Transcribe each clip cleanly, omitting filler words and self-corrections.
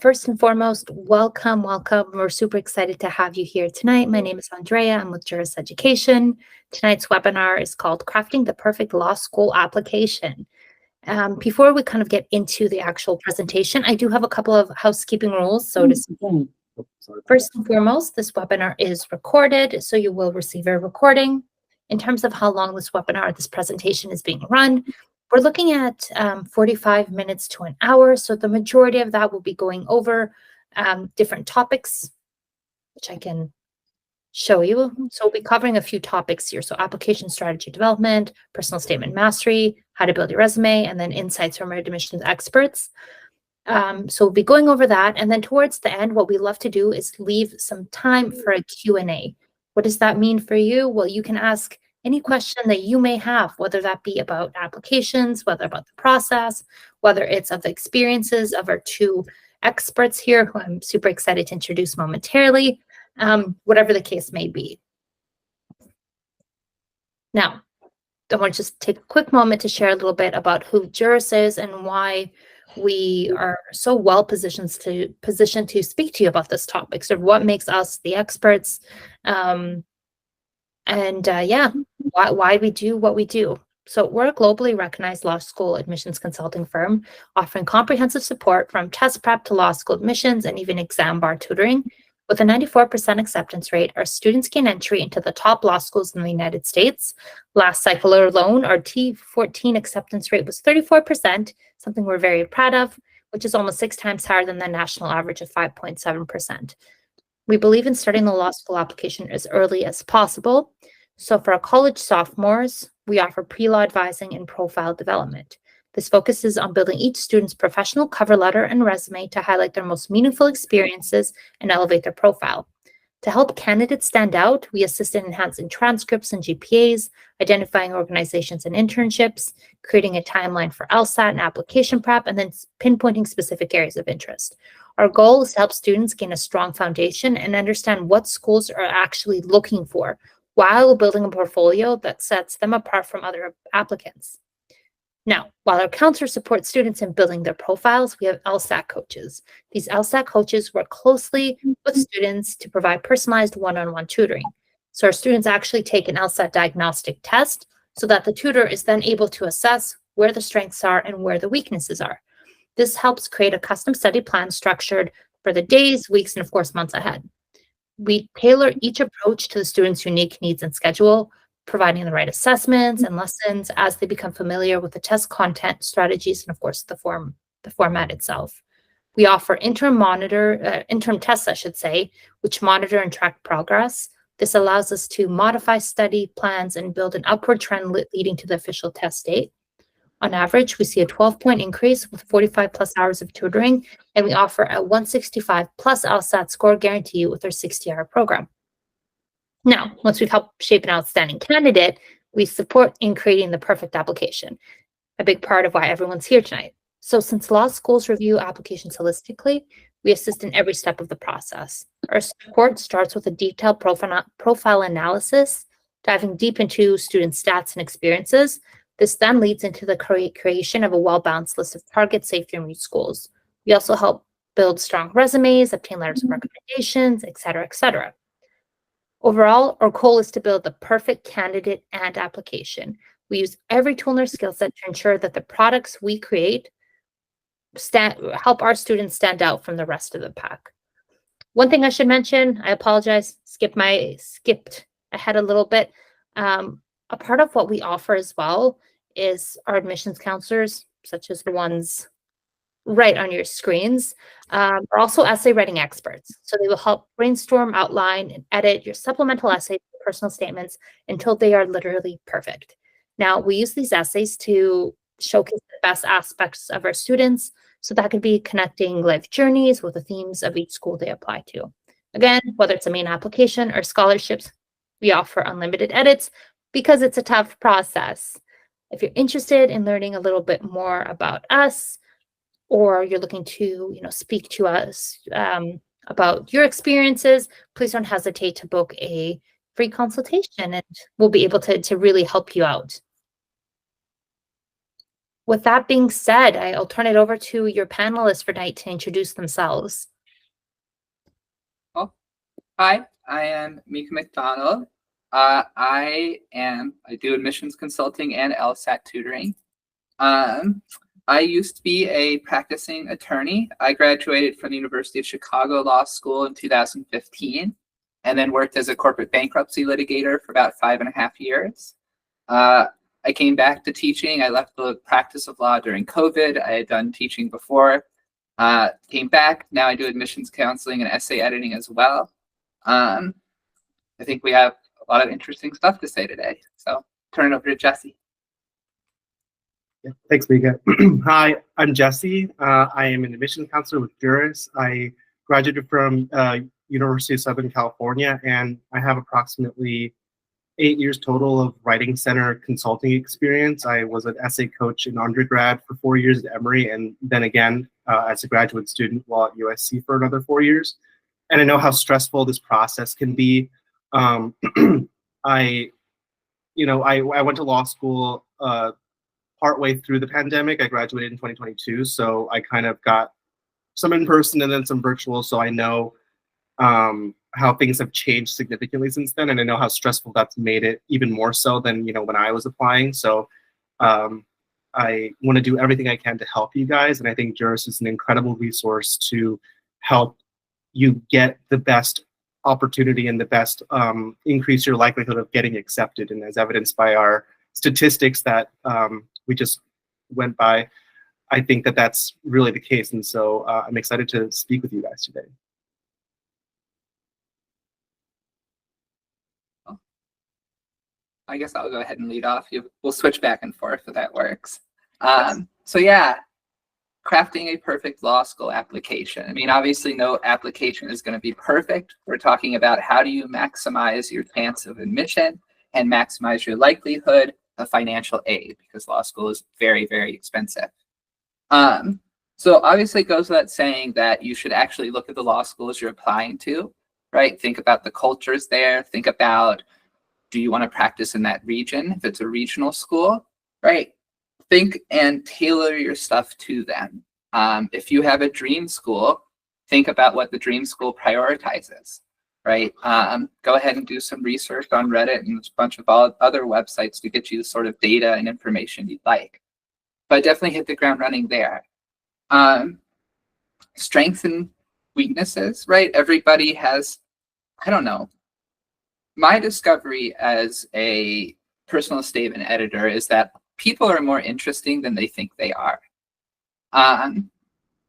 First and foremost, welcome. We're super excited to have you here tonight. My name is Andrea. I'm with Juris Education. Tonight's webinar is called Crafting the Perfect Law School Application. Before we kind of get into the actual presentation, I do have a couple of housekeeping rules. So first and foremost, this webinar is recorded, so you will receive a recording. In terms of how long this webinar, this presentation is being run, we're looking at 45 minutes to an hour. So the majority of that will be going over different topics, which I can show you. So we'll be covering a few topics here. So application strategy development, personal statement mastery, how to build your resume, and then insights from our admissions experts. So we'll be going over that. And then towards the end, what we love to do is leave some time for a Q&A. What does that mean for you? Well, you can ask any question that you may have, whether that be about applications, whether about the process, whether it's of the experiences of our two experts here, who I'm super excited to introduce momentarily, whatever the case may be. Now, I want to just take a quick moment to share a little bit about who Juris is and why we are so well positioned to speak to you about this topic. So what makes us the experts, why we do what we do. So we're a globally recognized law school admissions consulting firm offering comprehensive support from test prep to law school admissions and even exam bar tutoring. With a 94% acceptance rate, our students gain entry into the top law schools in the United States. Last cycle alone, our T14 acceptance rate was 34%, something we're very proud of, which is almost 6 times higher than the national average of 5.7%. We believe in starting the law school application as early as possible. So for our college sophomores, we offer pre-law advising and profile development. This focuses on building each student's professional cover letter and resume to highlight their most meaningful experiences and elevate their profile. To help candidates stand out, we assist in enhancing transcripts and GPAs, identifying organizations and internships, creating a timeline for LSAT and application prep, and then pinpointing specific areas of interest. Our goal is to help students gain a strong foundation and understand what schools are actually looking for while building a portfolio that sets them apart from other applicants. Now, while our counselors support students in building their profiles, we have LSAT coaches. These LSAT coaches work closely with students to provide personalized one-on-one tutoring. So our students actually take an LSAT diagnostic test so that the tutor is then able to assess where the strengths are and where the weaknesses are. This helps create a custom study plan structured for the days, weeks, and of course, months ahead. We tailor each approach to the student's unique needs and schedule, providing the right assessments and lessons as they become familiar with the test content, strategies, and of course, the format itself. We offer interim tests, I should say, which monitor and track progress. This allows us to modify study plans and build an upward trend leading to the official test date. On average, we see a 12-point increase with 45 plus hours of tutoring, and we offer a 165 plus LSAT score guarantee with our 60-hour program. Now, once we've helped shape an outstanding candidate, we support in creating the perfect application, a big part of why everyone's here tonight. So since law schools review applications holistically, we assist in every step of the process. Our support starts with a detailed profile analysis, diving deep into student stats and experiences. This then leads into the creation of a well-balanced list of target, safe, and reach schools. We also help build strong resumes, obtain letters of recommendations, et cetera, et cetera. Overall, our goal is to build the perfect candidate and application. We use every tool in our skill set to ensure that the products we create help our students stand out from the rest of the pack. One thing I should mention, I apologize, skipped ahead a little bit. A part of what we offer as well is our admissions counselors, such as the ones right on your screens, are also essay writing experts. So they will help brainstorm, outline, and edit your supplemental essays, personal statements until they are literally perfect. Now, we use these essays to showcase the best aspects of our students. So that could be connecting life journeys with the themes of each school they apply to. Again, whether it's a main application or scholarships, we offer unlimited edits because it's a tough process. If you're interested in learning a little bit more about us, or you're looking to, speak to us about your experiences, please don't hesitate to book a free consultation, and we'll be able to really help you out. With that being said, I'll turn it over to your panelists for tonight to introduce themselves. Oh, hi, I am Mika MacDonald. I do admissions consulting and LSAT tutoring. I used to be a practicing attorney. I graduated from the University of Chicago Law School in 2015, and then worked as a corporate bankruptcy litigator for about 5.5 years. I came back to teaching. I left the practice of law during COVID. I had done teaching before. Came back. Now I do admissions counseling and essay editing as well. I think we have a lot of interesting stuff to say today. So turn it over to Jesse. Yeah, thanks, Mika. Hi, I'm Jesse. I am an admissions counselor with Juris. I graduated from University of Southern California, and I have approximately 8 years total of writing center consulting experience. I was an essay coach in undergrad for 4 years at Emory, and then again as a graduate student while at USC for another 4 years. And I know how stressful this process can be. I went to law school partway through the pandemic. I graduated in 2022, so I kind of got some in person and then some virtual. So I know how things have changed significantly since then, and I know how stressful that's made it, even more so than when I was applying. So I want to do everything I can to help you guys, and I think Juris is an incredible resource to help you get the best opportunity and the best increase your likelihood of getting accepted, and as evidenced by our statistics that we just went by, I think that that's really the case, and so I'm excited to speak with you guys today. I guess I'll go ahead and lead off. We'll switch back and forth if that works. So yeah, crafting a perfect law school application. I mean, obviously no application is going to be perfect. We're talking about how do you maximize your chance of admission and maximize your likelihood of financial aid, because law school is very, very expensive. So obviously it goes without saying that you should actually look at the law schools you're applying to, right? Think about the cultures there. Think about, do you want to practice in that region? If it's a regional school, right? Think and tailor your stuff to them. If you have a dream school, think about what the dream school prioritizes, right? Go ahead and do some research on Reddit and a bunch of other websites to get you the sort of data and information you'd like. But definitely hit the ground running there. Strengths and weaknesses, right? Everybody has, I don't know. My discovery as a personal statement editor is that people are more interesting than they think they are.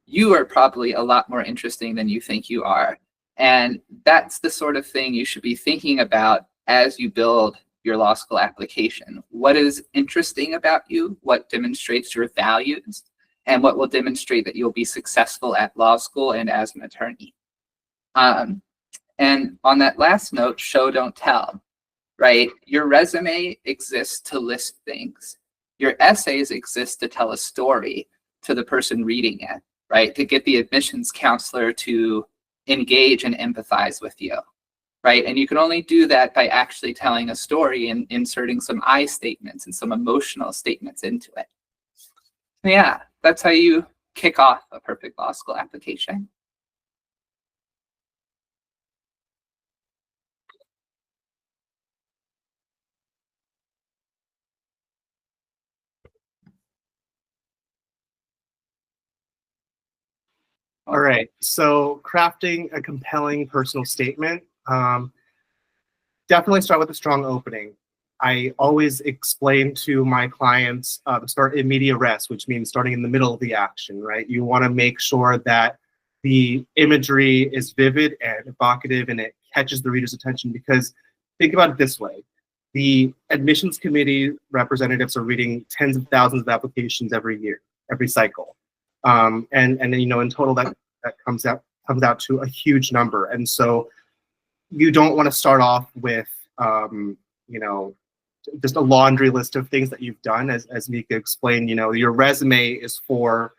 You are probably a lot more interesting than you think you are. And that's the sort of thing you should be thinking about as you build your law school application. What is interesting about you? What demonstrates your values? And what will demonstrate that you'll be successful at law school and as an attorney? And on that last note, show, don't tell, right? Your resume exists to list things. Your essays exist to tell a story to the person reading it, right? To get the admissions counselor to engage and empathize with you, right? And you can only do that by actually telling a story and inserting some I statements and some emotional statements into it. Yeah, that's how you kick off a perfect law school application. All right, so crafting a compelling personal statement. Definitely start with a strong opening. I always explain to my clients start in media res, which means starting in the middle of the action, right? You want to make sure that the imagery is vivid and evocative and it catches the reader's attention, because think about it this way. The admissions committee representatives are reading tens of thousands of applications every year, every cycle. And in total that comes out to a huge number. And so you don't want to start off with just a laundry list of things that you've done. As Mika explained, your resume is for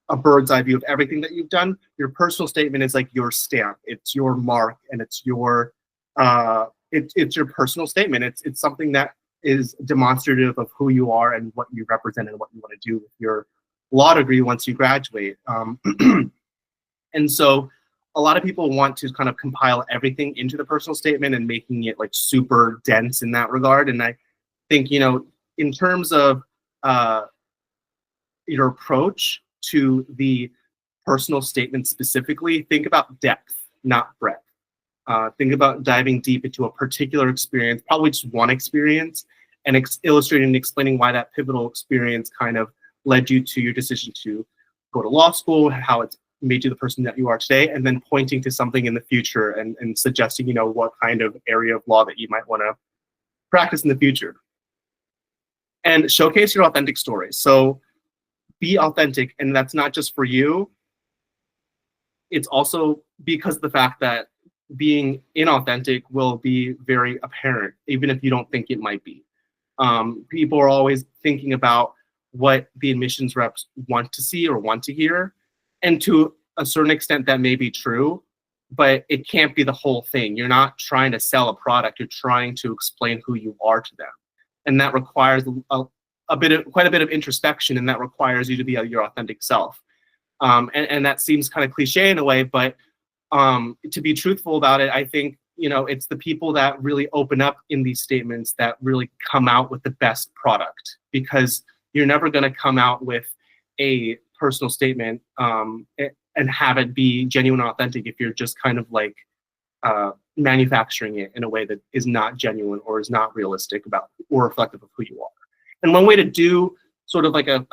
a bird's eye view of everything that you've done. Your personal statement is like your stamp. It's your mark, and it's your personal statement. It's something that is demonstrative of who you are and what you represent and what you want to do with your law degree once you graduate. And so a lot of people want to kind of compile everything into the personal statement and making it like super dense in that regard. And I think, you know, in terms of your approach to the personal statement specifically, think about depth, not breadth. Think about diving deep into a particular experience, probably just one experience, and illustrating and explaining why that pivotal experience kind of led you to your decision to go to law school, how it's made you the person that you are today, and then pointing to something in the future and suggesting, you know, what kind of area of law that you might want to practice in the future. And showcase your authentic stories. So be authentic, and that's not just for you. It's also because of the fact that being inauthentic will be very apparent, even if you don't think it might be. People are always thinking about what the admissions reps want to see or want to hear. And to a certain extent, that may be true, but it can't be the whole thing. You're not trying to sell a product. You're trying to explain who you are to them. And that requires quite a bit of introspection, and that requires you to be your authentic self. And that seems kind of cliche in a way, but to be truthful about it, I think, you know, it's the people that really open up in these statements that really come out with the best product, because you're never going to come out with a personal statement and have it be genuine and authentic if you're just kind of like manufacturing it in a way that is not genuine or is not realistic about or reflective of who you are. And one way to do sort of like a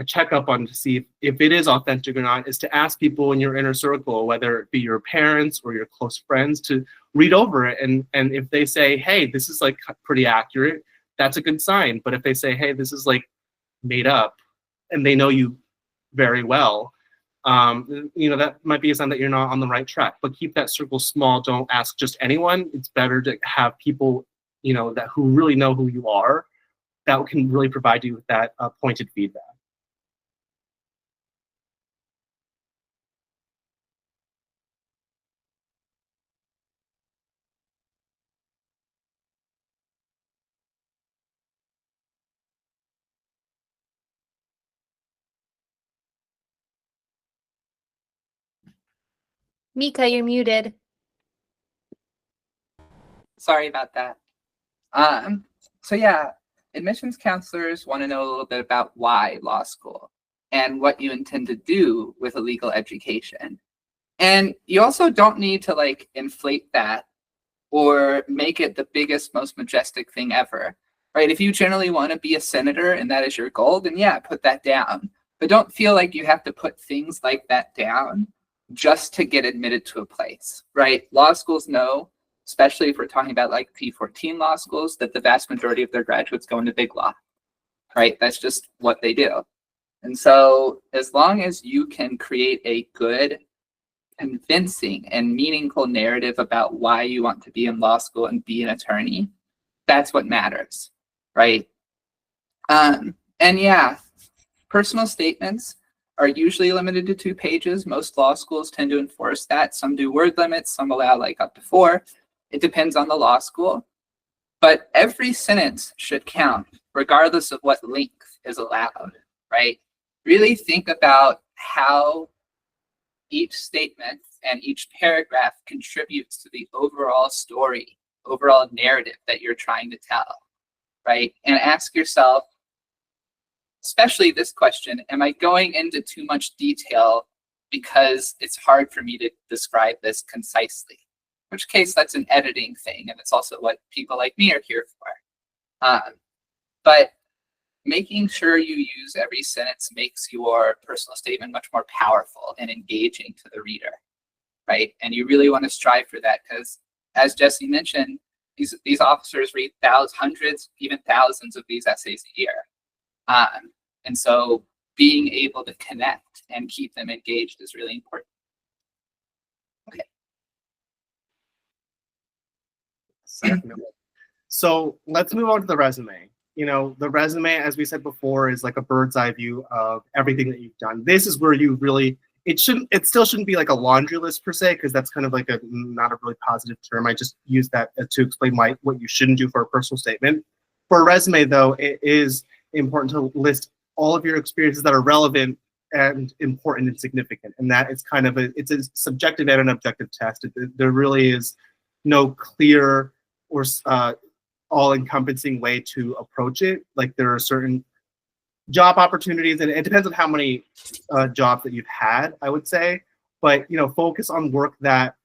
checkup on to see if it is authentic or not is to ask people in your inner circle, whether it be your parents or your close friends, to read over it. And if they say, hey, this is like pretty accurate, that's a good sign. But if they say, hey, this is like made up, and they know you very well, you know, that might be a sign that you're not on the right track. But keep that circle small. Don't ask just anyone. It's better to have people, you know, that who really know who you are, that can really provide you with that pointed feedback. Mika, you're muted. Sorry about that. So yeah, admissions counselors want to know a little bit about why law school and what you intend to do with a legal education. And you also don't need to like inflate that or make it the biggest, most majestic thing ever, right? If you generally want to be a senator and that is your goal, then yeah, put that down. But don't feel like you have to put things like that down just to get admitted to a place, right? Law schools know, especially if we're talking about like P14 law schools, that the vast majority of their graduates go into big law, right? That's just what they do. And so as long as you can create a good, convincing and meaningful narrative about why you want to be in law school and be an attorney, that's what matters, right? And yeah, personal statements are usually limited to 2 pages. Most law schools tend to enforce that. Some do word limits, some allow like up to 4. It depends on the law school. But every sentence should count, regardless of what length is allowed, right? Really think about how each statement and each paragraph contributes to the overall story, overall narrative that you're trying to tell, right? And ask yourself, especially this question, am I going into too much detail because it's hard for me to describe this concisely? In which case, that's an editing thing, and it's also what people like me are here for. But making sure you use every sentence makes your personal statement much more powerful and engaging to the reader, right? And you really want to strive for that because, as Jesse mentioned, these officers read hundreds, even thousands of these essays a year. And so being able to connect and keep them engaged is really important. Okay. So let's move on to the resume. You know, the resume, as we said before, is like a bird's eye view of everything that you've done. This is where you really it still shouldn't be like a laundry list per se, because that's kind of like not a really positive term. I just use that to explain what you shouldn't do for a personal statement. For a resume, though, it is important to list all of your experiences that are relevant and important and significant. And that is kind of it's a subjective and an objective test. There really is no clear or all-encompassing way to approach it. Like, there are certain job opportunities, and it depends on how many jobs that you've had, I would say. But, focus on work that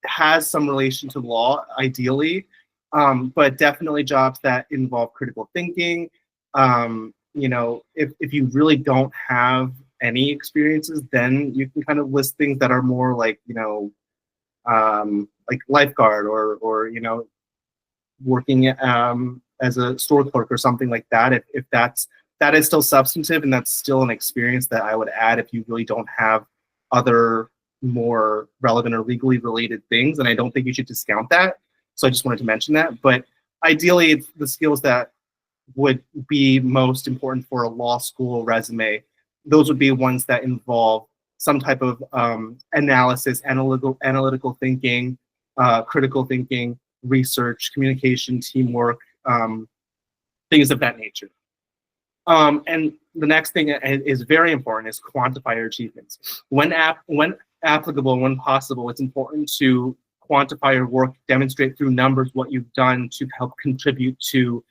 has some relation to law, ideally, but definitely jobs that involve critical thinking. If you really don't have any experiences, then you can kind of list things that are more like, like lifeguard or working as a store clerk or something like that. If that is still substantive and that's still an experience that I would add if you really don't have other more relevant or legally related things, and I don't think you should discount that. So I just wanted to mention that. But ideally, it's the skills that would be most important for a law school resume. Those would be ones that involve some type of analysis, analytical thinking, critical thinking, research, communication, teamwork, things of that nature. And the next thing is very important is quantify your achievements. When applicable, when possible, it's important to quantify your work, demonstrate through numbers what you've done to help contribute to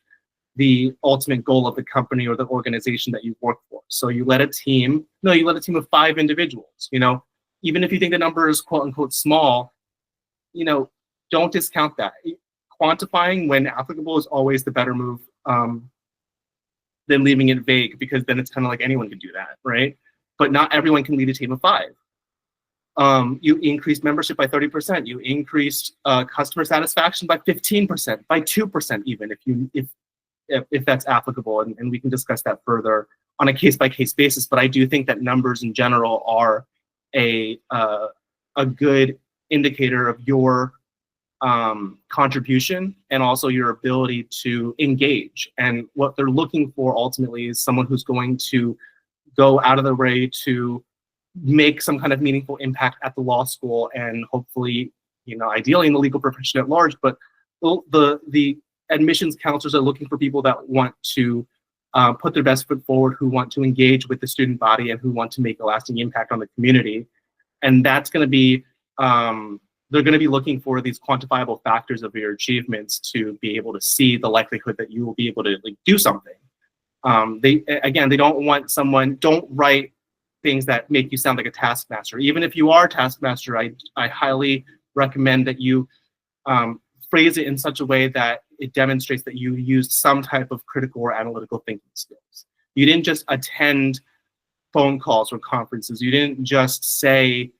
the ultimate goal of the company or the organization that you work for. So you let a team of 5 individuals, even if you think the number is quote unquote small, don't discount that. Quantifying when applicable is always the better move than leaving it vague, because then it's kind of like anyone can do that, right? But not everyone can lead a team of 5. You increased membership by 30%. You increased customer satisfaction by 15%, by 2% even, if that's applicable, and we can discuss that further on a case-by-case basis. But I do think that numbers in general are a good indicator of your contribution and also your ability to engage. And what they're looking for ultimately is someone who's going to go out of their way to make some kind of meaningful impact at the law school, and hopefully, ideally in the legal profession at large. But the admissions counselors are looking for people that want to put their best foot forward, who want to engage with the student body, and who want to make a lasting impact on the community. And that's going to be, they're going to be looking for these quantifiable factors of your achievements to be able to see the likelihood that you will be able to do something. They don't write things that make you sound like a taskmaster. Even if you are a taskmaster, I highly recommend that you phrase it in such a way that it demonstrates that you used some type of critical or analytical thinking skills. You didn't just attend phone calls or conferences. You didn't just say,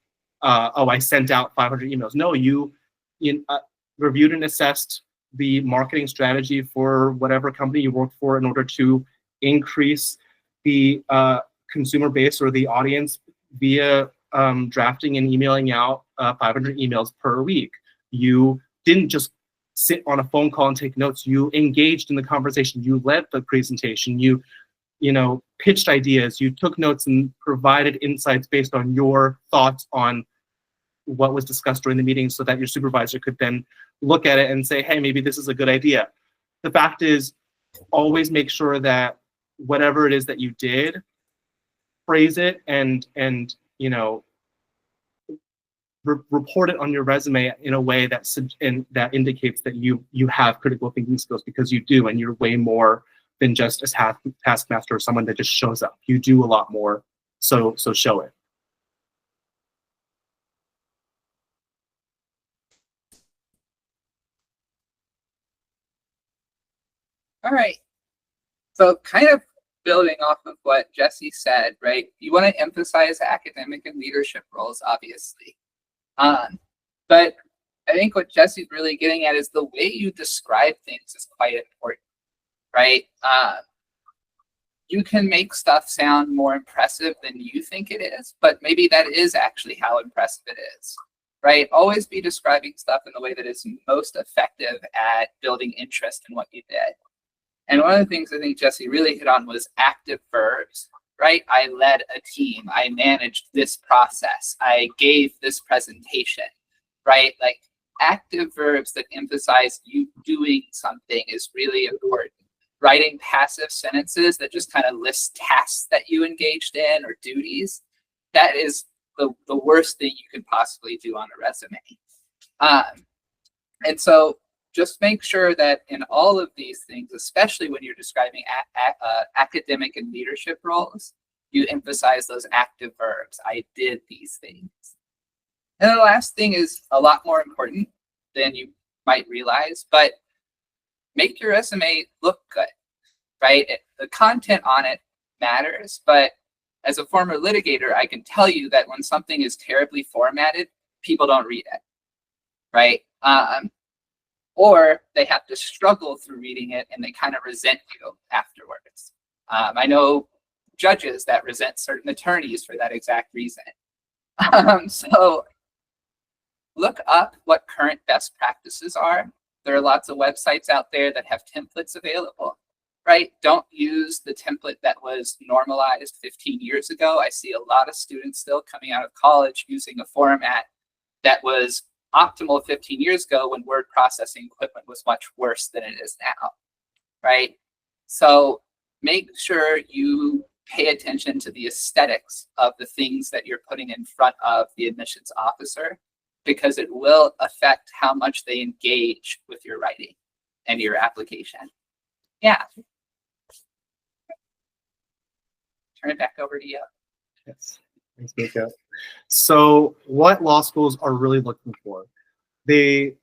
I sent out 500 emails. No, you reviewed and assessed the marketing strategy for whatever company you worked for in order to increase the consumer base or the audience via drafting and emailing out 500 emails per week. You didn't just sit on a phone call and take notes. You engaged in the conversation. You led the presentation. You pitched ideas. You took notes and provided insights based on your thoughts on what was discussed during the meeting, so that your supervisor could then look at it and say, hey, maybe this is a good idea. The fact is, always make sure that whatever it is that you did, phrase it and report it on your resume in a way that indicates that you have critical thinking skills, because you do, and you're way more than just a taskmaster or someone that just shows up. You do a lot more, so show it. All right. So kind of building off of what Jesse said, right? You want to emphasize academic and leadership roles, obviously. But I think what Jesse's really getting at is the way you describe things is quite important, right? You can make stuff sound more impressive than you think it is, but maybe that is actually how impressive it is, right? Always be describing stuff in the way that is most effective at building interest in what you did. And one of the things I think Jesse really hit on was active verbs, right? I led a team. I managed this process. I gave this presentation, right? Like active verbs that emphasize you doing something is really important. Writing passive sentences that just kind of list tasks that you engaged in or duties, that is the worst thing you could possibly do on a resume. And so just make sure that in all of these things, especially when you're describing academic and leadership roles, you emphasize those active verbs. I did these things. And the last thing is a lot more important than you might realize, but make your resume look good, right? The content on it matters, but as a former litigator, I can tell you that when something is terribly formatted, people don't read it, right? Or they have to struggle through reading it and they kind of resent you afterwards. I know judges that resent certain attorneys for that exact reason. So look up what current best practices are. There are lots of websites out there that have templates available, right? Don't use the template that was normalized 15 years ago. I see a lot of students still coming out of college using a format that was optimal 15 years ago when word processing equipment was much worse than it is now, right? So make sure you pay attention to the aesthetics of the things that you're putting in front of the admissions officer, because it will affect how much they engage with your writing and your application. Yeah. Turn it back over to you. Yes, thanks, Mika. So what law schools are really looking for? They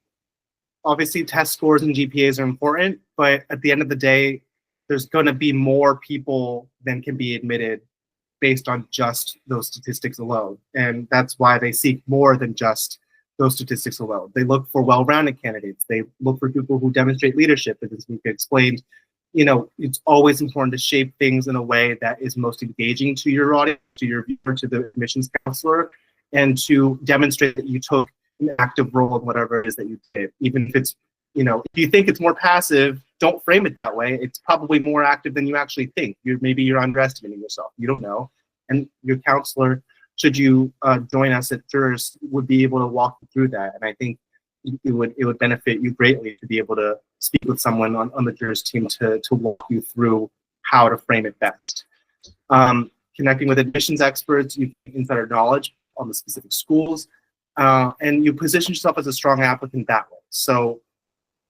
obviously test scores and GPAs are important, but at the end of the day, there's going to be more people than can be admitted based on just those statistics alone. And that's why they seek more than just those statistics alone. They look for well-rounded candidates. They look for people who demonstrate leadership. As Mika explained, you know, it's always important to shape things in a way that is most engaging to your audience, to your viewer, to the admissions counselor, and to demonstrate that you took an active role in whatever it is that you did. Even if it's, you know, if you think it's more passive, don't frame it that way. It's probably more active than you actually think. Maybe you're underestimating yourself. You don't know. And your counselor, should you join us at Jurors, would be able to walk you through that. And I think it would benefit you greatly to be able to speak with someone on the Jurors team to walk you through how to frame it best. Connecting with admissions experts, you get insider knowledge on the specific schools, and you position yourself as a strong applicant that way. So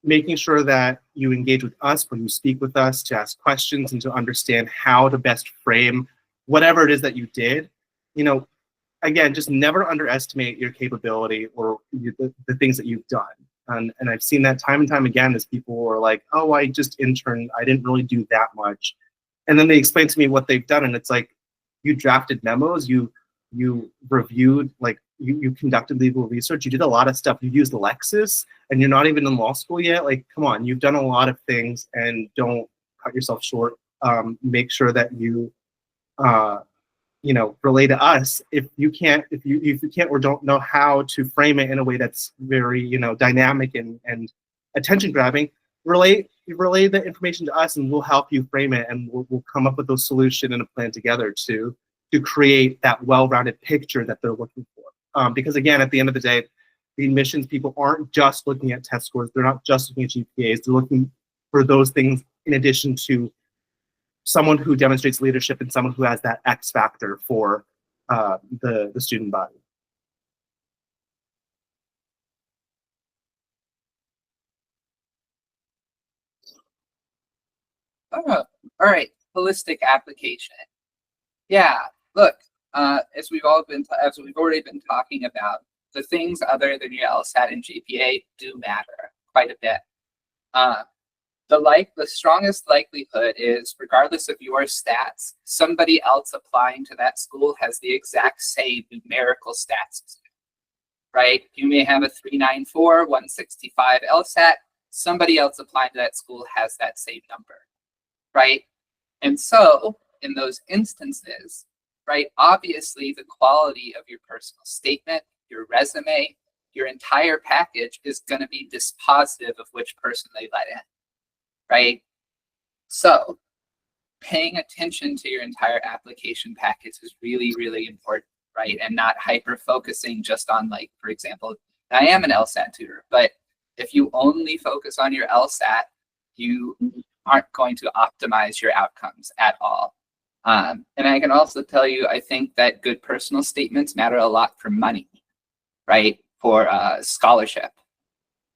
making sure that you engage with us when you speak with us to ask questions and to understand how to best frame whatever it is that you did. You know, again, just never underestimate your capability or the things that you've done. And I've seen that time and time again as people are like, oh, I just interned, I didn't really do that much. And then they explain to me what they've done, and it's like, you drafted memos, you reviewed, like you conducted legal research, you did a lot of stuff, you used Lexis, and you're not even in law school yet. Like, come on, you've done a lot of things, and don't cut yourself short. Make sure that you you know, relay to us if you can't or don't know how to frame it in a way that's very, you know, dynamic and attention grabbing. Relay the information to us, and we'll help you frame it, and we'll come up with a solution and a plan together to create that well-rounded picture that they're looking for. Because again, at the end of the day, the admissions people aren't just looking at test scores. They're not just looking at GPAs. They're looking for those things in addition to someone who demonstrates leadership and someone who has that X factor for the student body. Oh, all right, holistic application. Yeah, look, as we've already been talking about, the things other than your LSAT and GPA do matter quite a bit. The strongest likelihood is, regardless of your stats, somebody else applying to that school has the exact same numerical stats as you, right? You may have a 394, 165 LSAT. Somebody else applying to that school has that same number, right? And so in those instances, right, obviously the quality of your personal statement, your resume, your entire package is going to be dispositive of which person they let in. Right? So paying attention to your entire application package is really, really important, right? And not hyper focusing just on, like, for example, I am an LSAT tutor, but if you only focus on your LSAT, you aren't going to optimize your outcomes at all. And I can also tell you, I think that good personal statements matter a lot for money, right? For scholarship.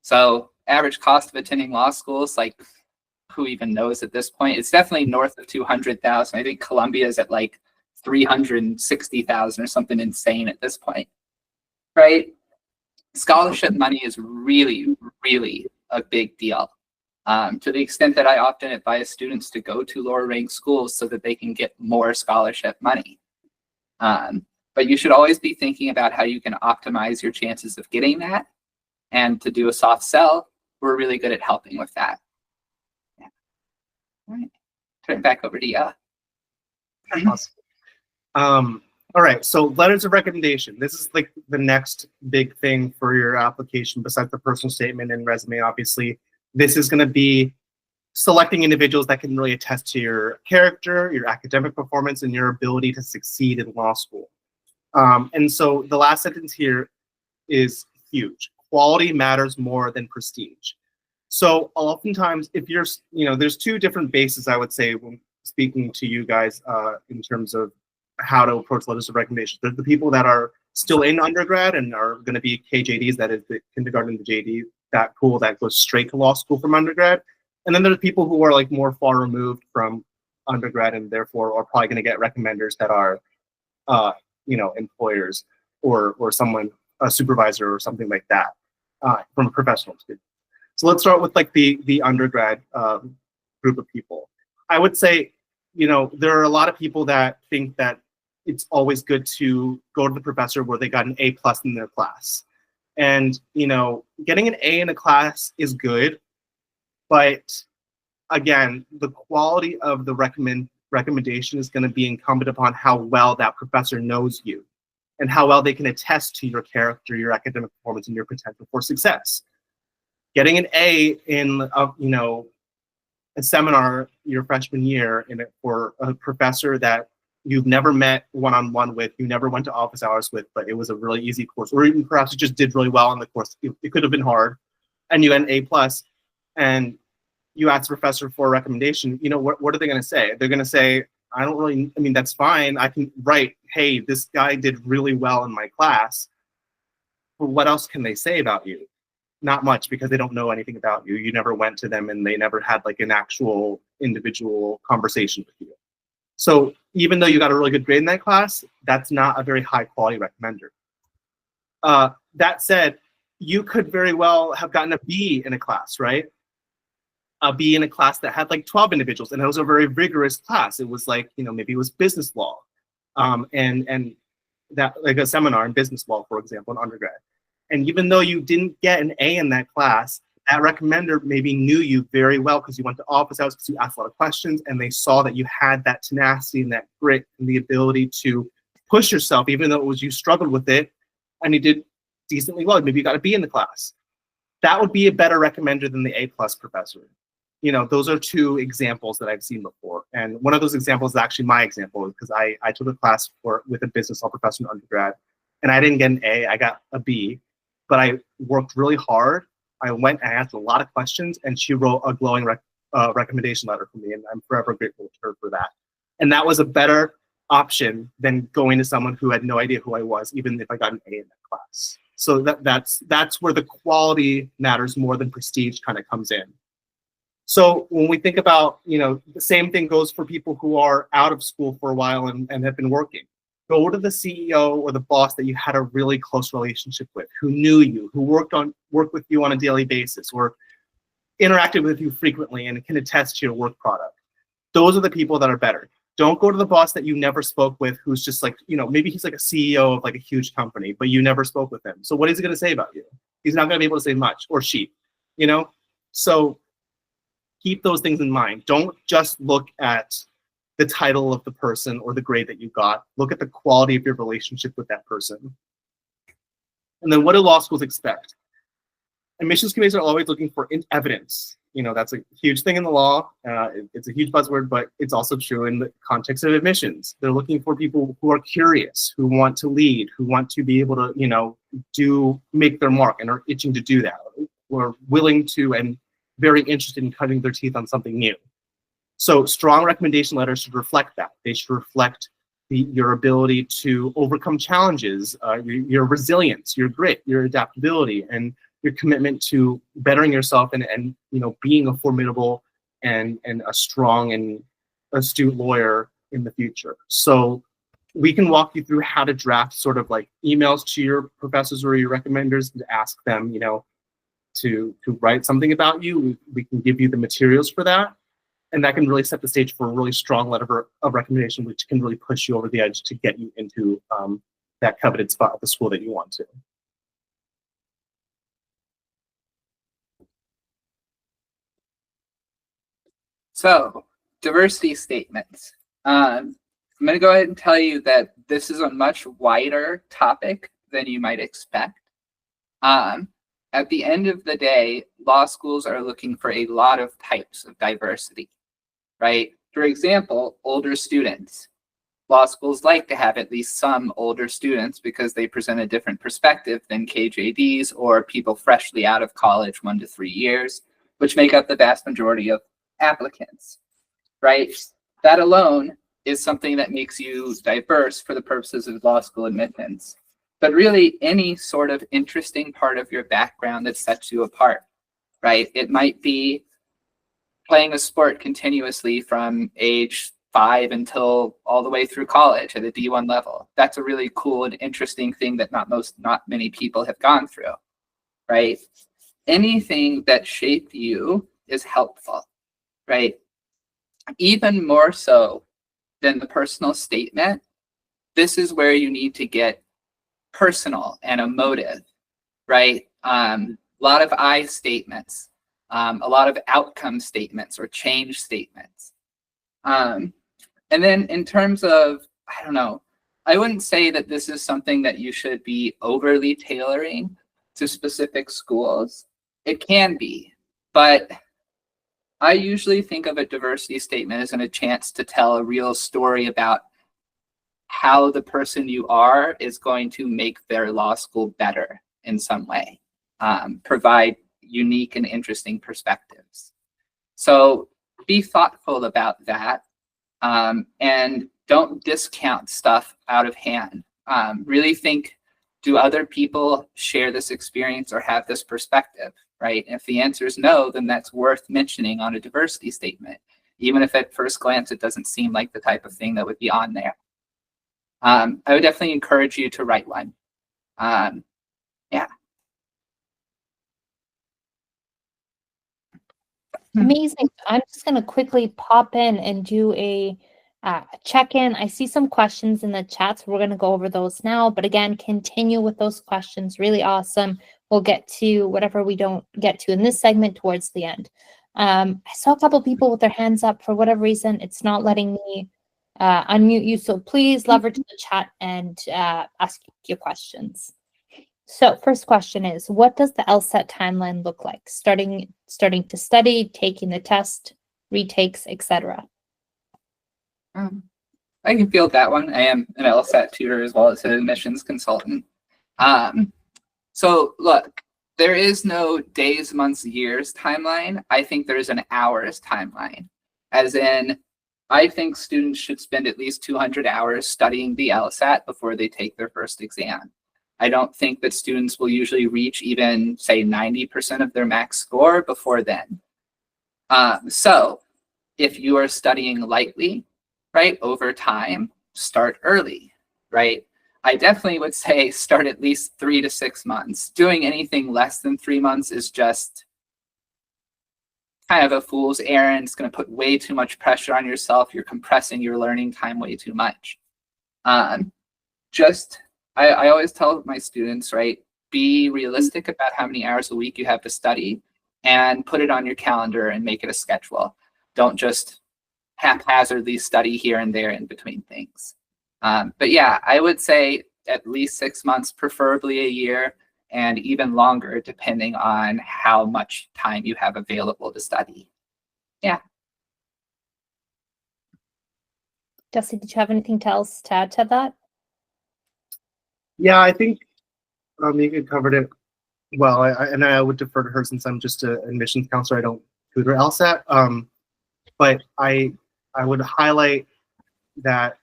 So average cost of attending law school is like, who even knows at this point? It's definitely north of 200,000. I think Columbia is at like 360,000 or something insane at this point, right? Scholarship money is really, really a big deal. To the extent that I often advise students to go to lower ranked schools so that they can get more scholarship money. But you should always be thinking about how you can optimize your chances of getting that. And to do a soft sell, we're really good at helping with that. Yeah. All right, turn it back over to you. Awesome. All right, so letters of recommendation. This is like the next big thing for your application besides the personal statement and resume, obviously. This is going to be selecting individuals that can really attest to your character, your academic performance, and your ability to succeed in law school. And so the last sentence here is huge. Quality matters more than prestige. So oftentimes, if you're, there's two different bases, I would say, when speaking to you guys in terms of how to approach letters of recommendation. There's the people that are still in undergrad and are going to be KJDs, that is the kindergarten to JD, that pool that goes straight to law school from undergrad. And then there's people who are like more far removed from undergrad and therefore are probably going to get recommenders that are, employers or someone, a supervisor or something like that from a professional student. So let's start with like the undergrad group of people. I would say, there are a lot of people that think that it's always good to go to the professor where they got an A+ in their class. And, getting an A in a class is good, but again, the quality of the recommendation is going to be incumbent upon how well that professor knows you and how well they can attest to your character, your academic performance, and your potential for success. Getting an A in, a seminar your freshman year for a professor that you've never met one-on-one with, you never went to office hours with, but it was a really easy course, or even perhaps you just did really well in the course. It could have been hard, and you got an A+, and you ask the professor for a recommendation. What are they going to say? They're going to say, that's fine. I can write, hey, this guy did really well in my class. But what else can they say about you? Not much, because they don't know anything about you. You never went to them and they never had like an actual individual conversation with you. So even though you got a really good grade in that class, that's not a very high quality recommender. That said, you could very well have gotten a B in a class, right? A B in a class that had like 12 individuals, and it was a very rigorous class. It was like, maybe it was business law, and that, like a seminar in business law, for example, in undergrad. And even though you didn't get an A in that class, that recommender maybe knew you very well because you went to office hours, because you asked a lot of questions, and they saw that you had that tenacity and that grit and the ability to push yourself, even though it was you struggled with it, and you did decently well. Maybe you got a B in the class. That would be a better recommender than the A+ professor. Those are two examples that I've seen before. And one of those examples is actually my example, because I took a class with a business law professor in undergrad, and I didn't get an A, I got a B, but I worked really hard. I went and asked a lot of questions, and she wrote a glowing recommendation letter for me, and I'm forever grateful to her for that. And that was a better option than going to someone who had no idea who I was, even if I got an A in that class. So that's where the quality matters more than prestige kind of comes in. So when we think about, the same thing goes for people who are out of school for a while and have been working. Go to the CEO or the boss that you had a really close relationship with, who knew you, who worked with you on a daily basis, or interacted with you frequently and can attest to your work product. Those are the people that are better. Don't go to the boss that you never spoke with, who's just like, maybe he's like a CEO of like a huge company, but you never spoke with him. So what is he going to say about you? He's not going to be able to say much, or she, So keep those things in mind. Don't just look at the title of the person or the grade that you got. Look at the quality of your relationship with that person. And then what do law schools expect? Admissions committees are always looking for evidence. that's a huge thing in the law. It's a huge buzzword, but it's also true in the context of admissions. They're looking for people who are curious, who want to lead, who want to be able to, make their mark and are itching to do that, who are willing to and very interested in cutting their teeth on something new. So strong recommendation letters should reflect that. They should reflect your ability to overcome challenges, your resilience, your grit, your adaptability, and your commitment to bettering yourself and being a formidable and a strong and astute lawyer in the future. So we can walk you through how to draft sort of like emails to your professors or your recommenders to ask them, to write something about you. We can give you the materials for that. And that can really set the stage for a really strong letter of recommendation, which can really push you over the edge to get you into that coveted spot at the school that you want to. So, diversity statements. I'm going to go ahead and tell you that this is a much wider topic than you might expect. At the end of the day, law schools are looking for a lot of types of diversity, right? For example, older students. Law schools like to have at least some older students because they present a different perspective than KJDs or people freshly out of college 1 to 3 years, which make up the vast majority of applicants, right? That alone is something that makes you diverse for the purposes of law school admittance. But really, any sort of interesting part of your background that sets you apart, right? It might be playing a sport continuously from age 5 until all the way through college at a D1 level. That's a really cool and interesting thing that not many people have gone through, right? Anything that shaped you is helpful, right? Even more so than the personal statement, this is where you need to get personal and emotive, right? A lot of I statements, a lot of outcome statements or change statements. And then in terms of, I don't know, I wouldn't say that this is something that you should be overly tailoring to specific schools. It can be, but I usually think of a diversity statement as a chance to tell a real story about how the person you are is going to make their law school better in some way, provide unique and interesting perspectives. So be thoughtful about that, and don't discount stuff out of hand. Really think, do other people share this experience or have this perspective, right? If the answer is no, then that's worth mentioning on a diversity statement, even if at first glance it doesn't seem like the type of thing that would be on there. I would definitely encourage you to write one. Yeah. Amazing. I'm just going to quickly pop in and do a check-in. I see some questions in the chat, so we're going to go over those now. But again, continue with those questions. Really awesome. We'll get to whatever we don't get to in this segment towards the end. I saw a couple people with their hands up. For whatever reason, it's not letting me unmute you. So please leverage the chat and ask your questions. So first question is, what does the LSAT timeline look like? Starting to study, taking the test, retakes, etc. I can field that one. I am an LSAT tutor as well as an admissions consultant. So look, there is no days, months, years timeline. I think there's an hours timeline, as in, I think students should spend at least 200 hours studying the LSAT before they take their first exam. I don't think that students will usually reach even, say, 90% of their max score before then. So if you are studying lightly, right, over time, start early, right? I definitely would say start at least 3 to 6 months. Doing anything less than 3 months is just kind of a fool's errand. It's going to put way too much pressure on yourself. You're compressing your learning time way too much. I always tell my students, right, be realistic about how many hours a week you have to study and put it on your calendar and make it a schedule. Don't just haphazardly study here and there in between things. But yeah, I would say at least 6 months, preferably a year, and even longer depending on how much time you have available to study. Yeah. Jesse, did you have anything else to add to that? Yeah, I think Mika covered it well. And I would defer to her since I'm just an admissions counselor. I don't tutor LSAT. But I would highlight that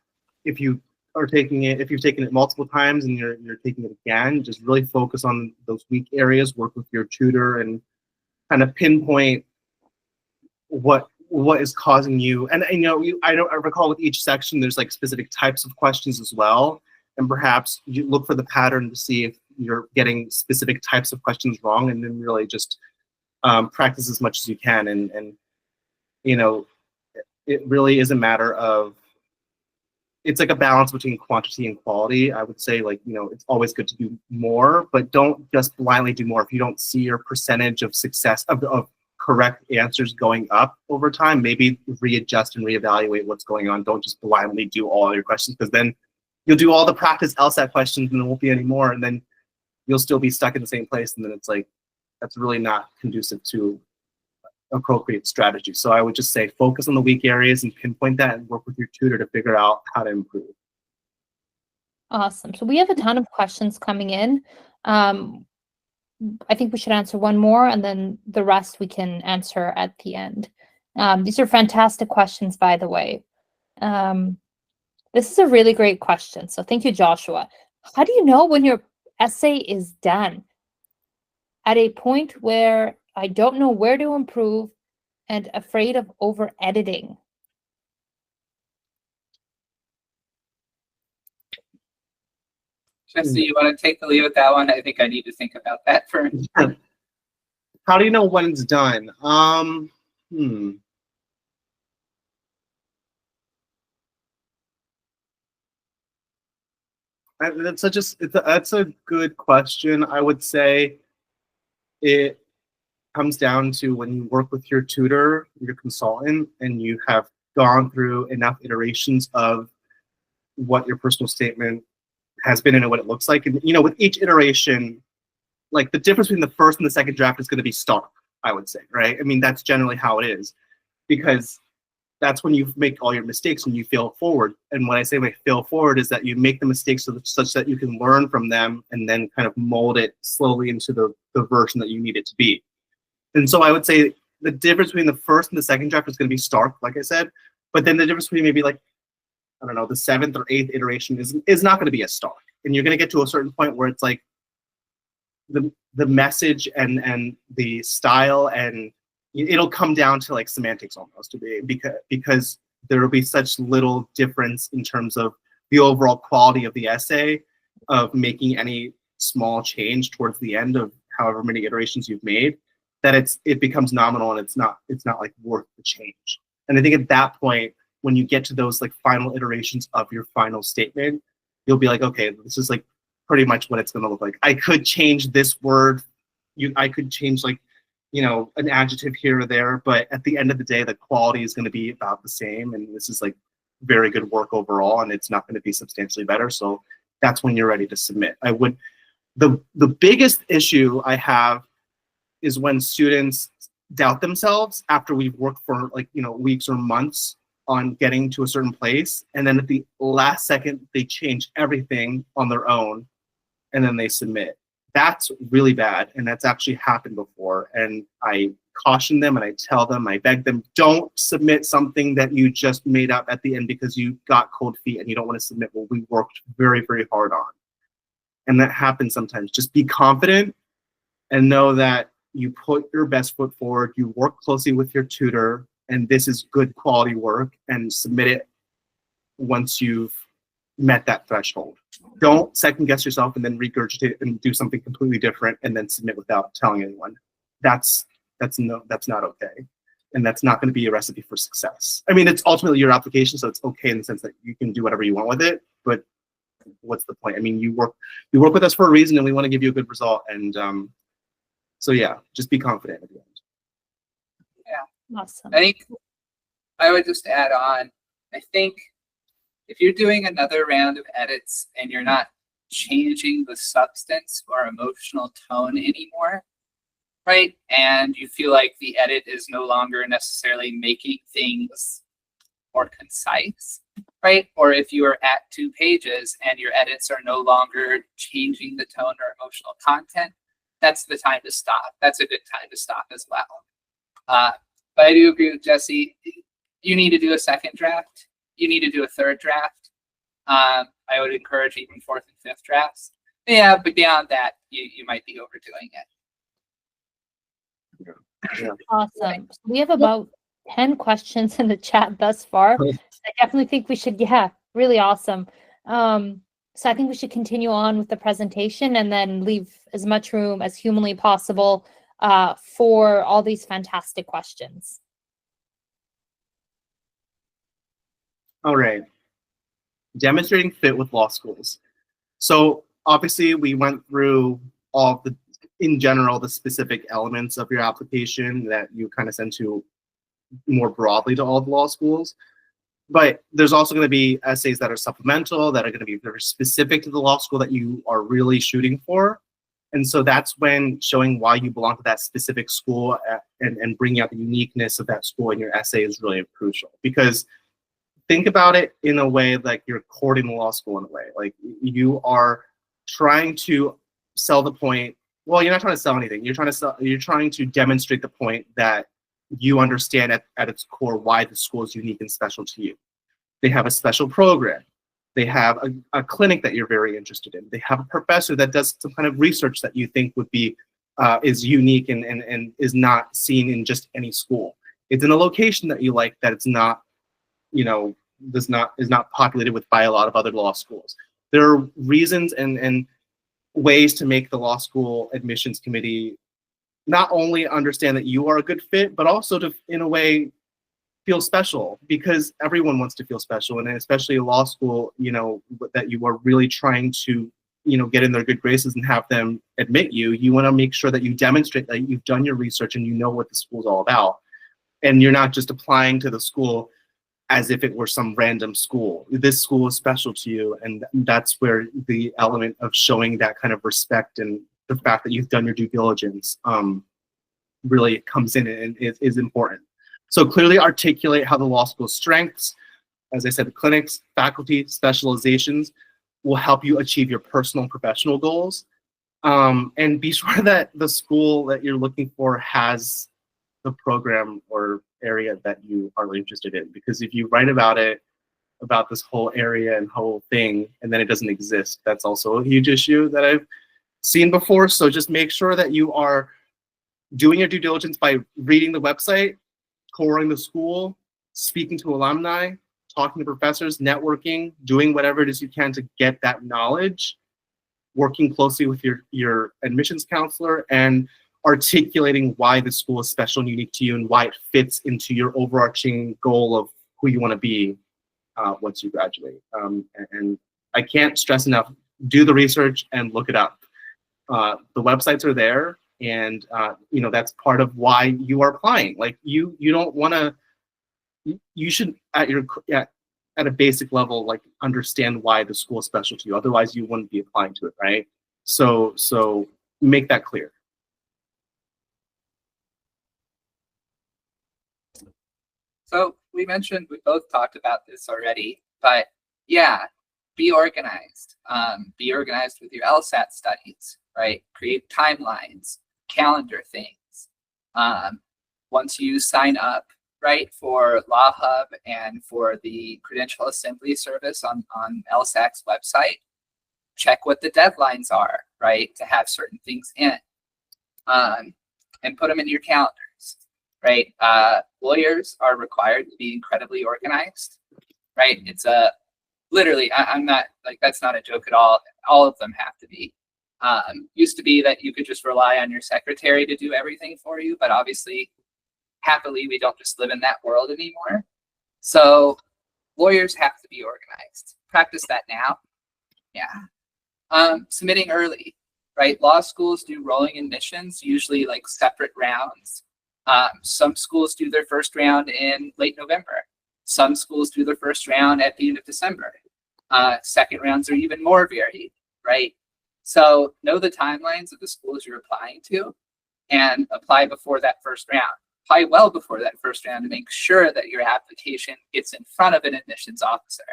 if you are taking it, if you've taken it multiple times and you're taking it again, just really focus on those weak areas, work with your tutor and kind of pinpoint what is causing you. And you know, I recall with each section there's like specific types of questions as well. And perhaps you look for the pattern to see if you're getting specific types of questions wrong, and then really just practice as much as you can. And you know, it really is a matter of, it's like a balance between quantity and quality. I would say, like, you know, it's always good to do more, but don't just blindly do more. If you don't see your percentage of success of correct answers going up over time, maybe readjust and reevaluate what's going on. Don't just blindly do all your questions, because then you'll do all the practice LSAT questions and there won't be any more, and then you'll still be stuck in the same place. And then it's like, that's really not conducive to appropriate strategy. So I would just say focus on the weak areas and pinpoint that and work with your tutor to figure out how to improve. Awesome. So we have a ton of questions coming in. I think we should answer one more, and then the rest we can answer at the end. These are fantastic questions, by the way. This is a really great question. So thank you, Joshua. How do you know when your essay is done? At a point where I don't know where to improve and afraid of over editing. Jesse, you want to take the lead with that one? I think I need to think about that for. How do you know when it's done? That's a good question. I would say it comes down to when you work with your tutor, your consultant, and you have gone through enough iterations of what your personal statement has been and what it looks like. And you know, with each iteration, like the difference between the first and the second draft is going to be stark, I would say, right? I mean, that's generally how it is, because that's when you make all your mistakes and you fail forward. And when I say like fail forward is that you make the mistakes such that you can learn from them and then kind of mold it slowly into the version that you need it to be. And so I would say the difference between the first and the second draft is going to be stark, like I said, but then the difference between maybe like, I don't know, the 7th or 8th iteration is not going to be as stark. And you're going to get to a certain point where it's like the message and the style, and it'll come down to like semantics almost, because there will be such little difference in terms of the overall quality of the essay, of making any small change towards the end of however many iterations you've made, that it becomes nominal and it's not like worth the change. And I think at that point, when you get to those like final iterations of your final statement, you'll be like, okay, this is like pretty much what it's going to look like. I could change this word. I could change like, you know, an adjective here or there, but at the end of the day, the quality is going to be about the same. And this is like very good work overall, and it's not going to be substantially better. So that's when you're ready to submit. The biggest issue I have is when students doubt themselves after we've worked for like, you know, weeks or months on getting to a certain place, and then at the last second they change everything on their own and then they submit. That's really bad, and that's actually happened before. And I caution them and I tell them, I beg them, don't submit something that you just made up at the end because you got cold feet and you don't want to submit what we worked very, very hard on. And that happens sometimes. Just be confident and know that you put your best foot forward, you work closely with your tutor, and this is good quality work, and submit it once you've met that threshold. Don't second guess yourself and then regurgitate and do something completely different and then submit without telling anyone. That's not okay. And that's not going to be a recipe for success. I mean, it's ultimately your application, so it's okay in the sense that you can do whatever you want with it, but what's the point? I mean, you work with us for a reason, and we want to give you a good result. And so yeah, just be confident at the end. Yeah. Awesome. I think I would just add on, I think if you're doing another round of edits and you're not changing the substance or emotional tone anymore, right? And you feel like the edit is no longer necessarily making things more concise, right? Or if you are at 2 pages and your edits are no longer changing the tone or emotional content, that's the time to stop. That's a good time to stop as well. But I do agree with Jesse. You need to do a second draft. You need to do a third draft. I would encourage even 4th and 5th drafts. Yeah, but beyond that, you might be overdoing it. Yeah. Awesome. So we have about 10 questions in the chat thus far. I definitely think we should, really awesome. So I think we should continue on with the presentation and then leave as much room as humanly possible for all these fantastic questions. All right. Demonstrating fit with law schools. So obviously we went through all the, in general, the specific elements of your application that you kind of send to more broadly to all the law schools. But there's also going to be essays that are supplemental, that are going to be very specific to the law school that you are really shooting for. And so that's when showing why you belong to that specific school and bringing out the uniqueness of that school in your essay is really crucial. Because think about it in a way like you're courting the law school in a way. Like you are trying to sell the point. Well, you're not trying to sell anything. You're trying to demonstrate the point that you understand at its core why the school is unique and special to you. They have a special program. They have a clinic that you're very interested in. They have a professor that does some kind of research that you think would be is unique and is not seen in just any school. It's in a location that you like that it's not, is not populated with by a lot of other law schools. There are reasons and ways to make the law school admissions committee not only understand that you are a good fit, but also to, in a way, feel special, because everyone wants to feel special, and especially a law school, that you are really trying to, get in their good graces and have them admit you. You want to make sure that you demonstrate that you've done your research and you know what the school's all about, and you're not just applying to the school as if it were some random school. This school is special to you, and that's where the element of showing that kind of respect and the fact that you've done your due diligence really comes in and is important. So clearly articulate how the law school's strengths, as I said, the clinics, faculty, specializations will help you achieve your personal and professional goals. And be sure that the school that you're looking for has the program or area that you are interested in. Because if you write about it, about this whole area and whole thing, and then it doesn't exist, that's also a huge issue that I've seen before. So just make sure that you are doing your due diligence by reading the website, touring the school, speaking to alumni, talking to professors, networking, doing whatever it is you can to get that knowledge, working closely with your admissions counselor, and articulating why the school is special and unique to you and why it fits into your overarching goal of who you want to be once you graduate. And I can't stress enough, do the research and look it up. The websites are there, and that's part of why you are applying. Like you don't want to. You should at a basic level like understand why the school is special to you. Otherwise, you wouldn't be applying to it, right? So make that clear. So we both talked about this already, but yeah, be organized. Be organized with your LSAT studies, right? Create timelines, calendar things. Once you sign up, right, for Law Hub and for the Credential Assembly Service on LSAC's website, check what the deadlines are, right, to have certain things in, and put them in your calendars, right? Lawyers are required to be incredibly organized, right? It's literally, I'm not, like, that's not a joke at all. All of them have to be. Used to be that you could just rely on your secretary to do everything for you, but obviously, happily, we don't just live in that world anymore. So lawyers have to be organized. Practice that now. Yeah. Submitting early, right? Law schools do rolling admissions, usually like separate rounds. Some schools do their first round in late November. Some schools do their first round at the end of December. Second rounds are even more varied, right? So know the timelines of the schools you're applying to and apply before that first round. Apply well before that first round to make sure that your application gets in front of an admissions officer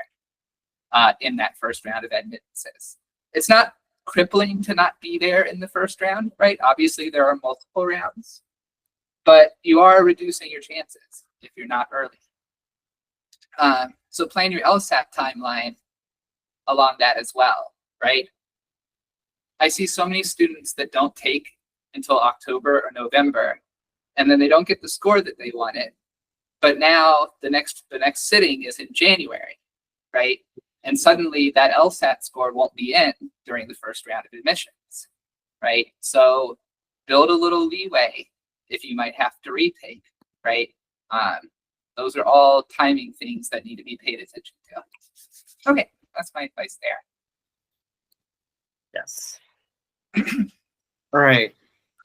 in that first round of admissions. It's not crippling to not be there in the first round, right? Obviously, there are multiple rounds, but you are reducing your chances if you're not early. So plan your LSAT timeline along that as well, right? I see so many students that don't take until October or November, and then they don't get the score that they wanted. But now the next sitting is in January, right? And suddenly that LSAT score won't be in during the first round of admissions, right? So build a little leeway if you might have to retake, right? Those are all timing things that need to be paid attention to. Okay, that's my advice there. Yes. All right.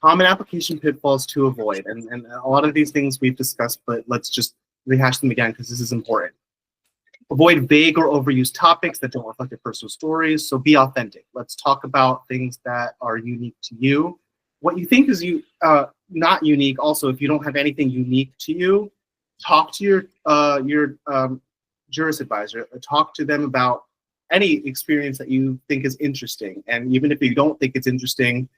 Common application pitfalls to avoid. And a lot of these things we've discussed, but let's just rehash them again because this is important. Avoid vague or overused topics that don't reflect your personal stories. So be authentic. Let's talk about things that are unique to you. What you think is not unique. Also, if you don't have anything unique to you, talk to your juris advisor. Talk to them about any experience that you think is interesting. And even if you don't think it's interesting,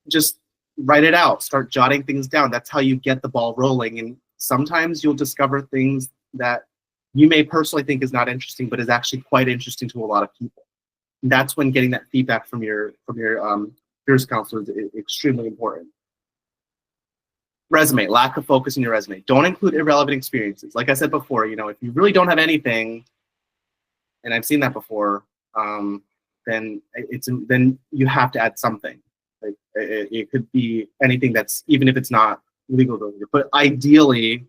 just write it out. Start jotting things down. That's how you get the ball rolling. And sometimes you'll discover things that you may personally think is not interesting, but is actually quite interesting to a lot of people. And that's when getting that feedback from your juris counselor is extremely important. Resume, lack of focus in your resume. Don't include irrelevant experiences. Like I said before, if you really don't have anything, and I've seen that before, then you have to add something. Like it could be anything that's, even if it's not legal related, but ideally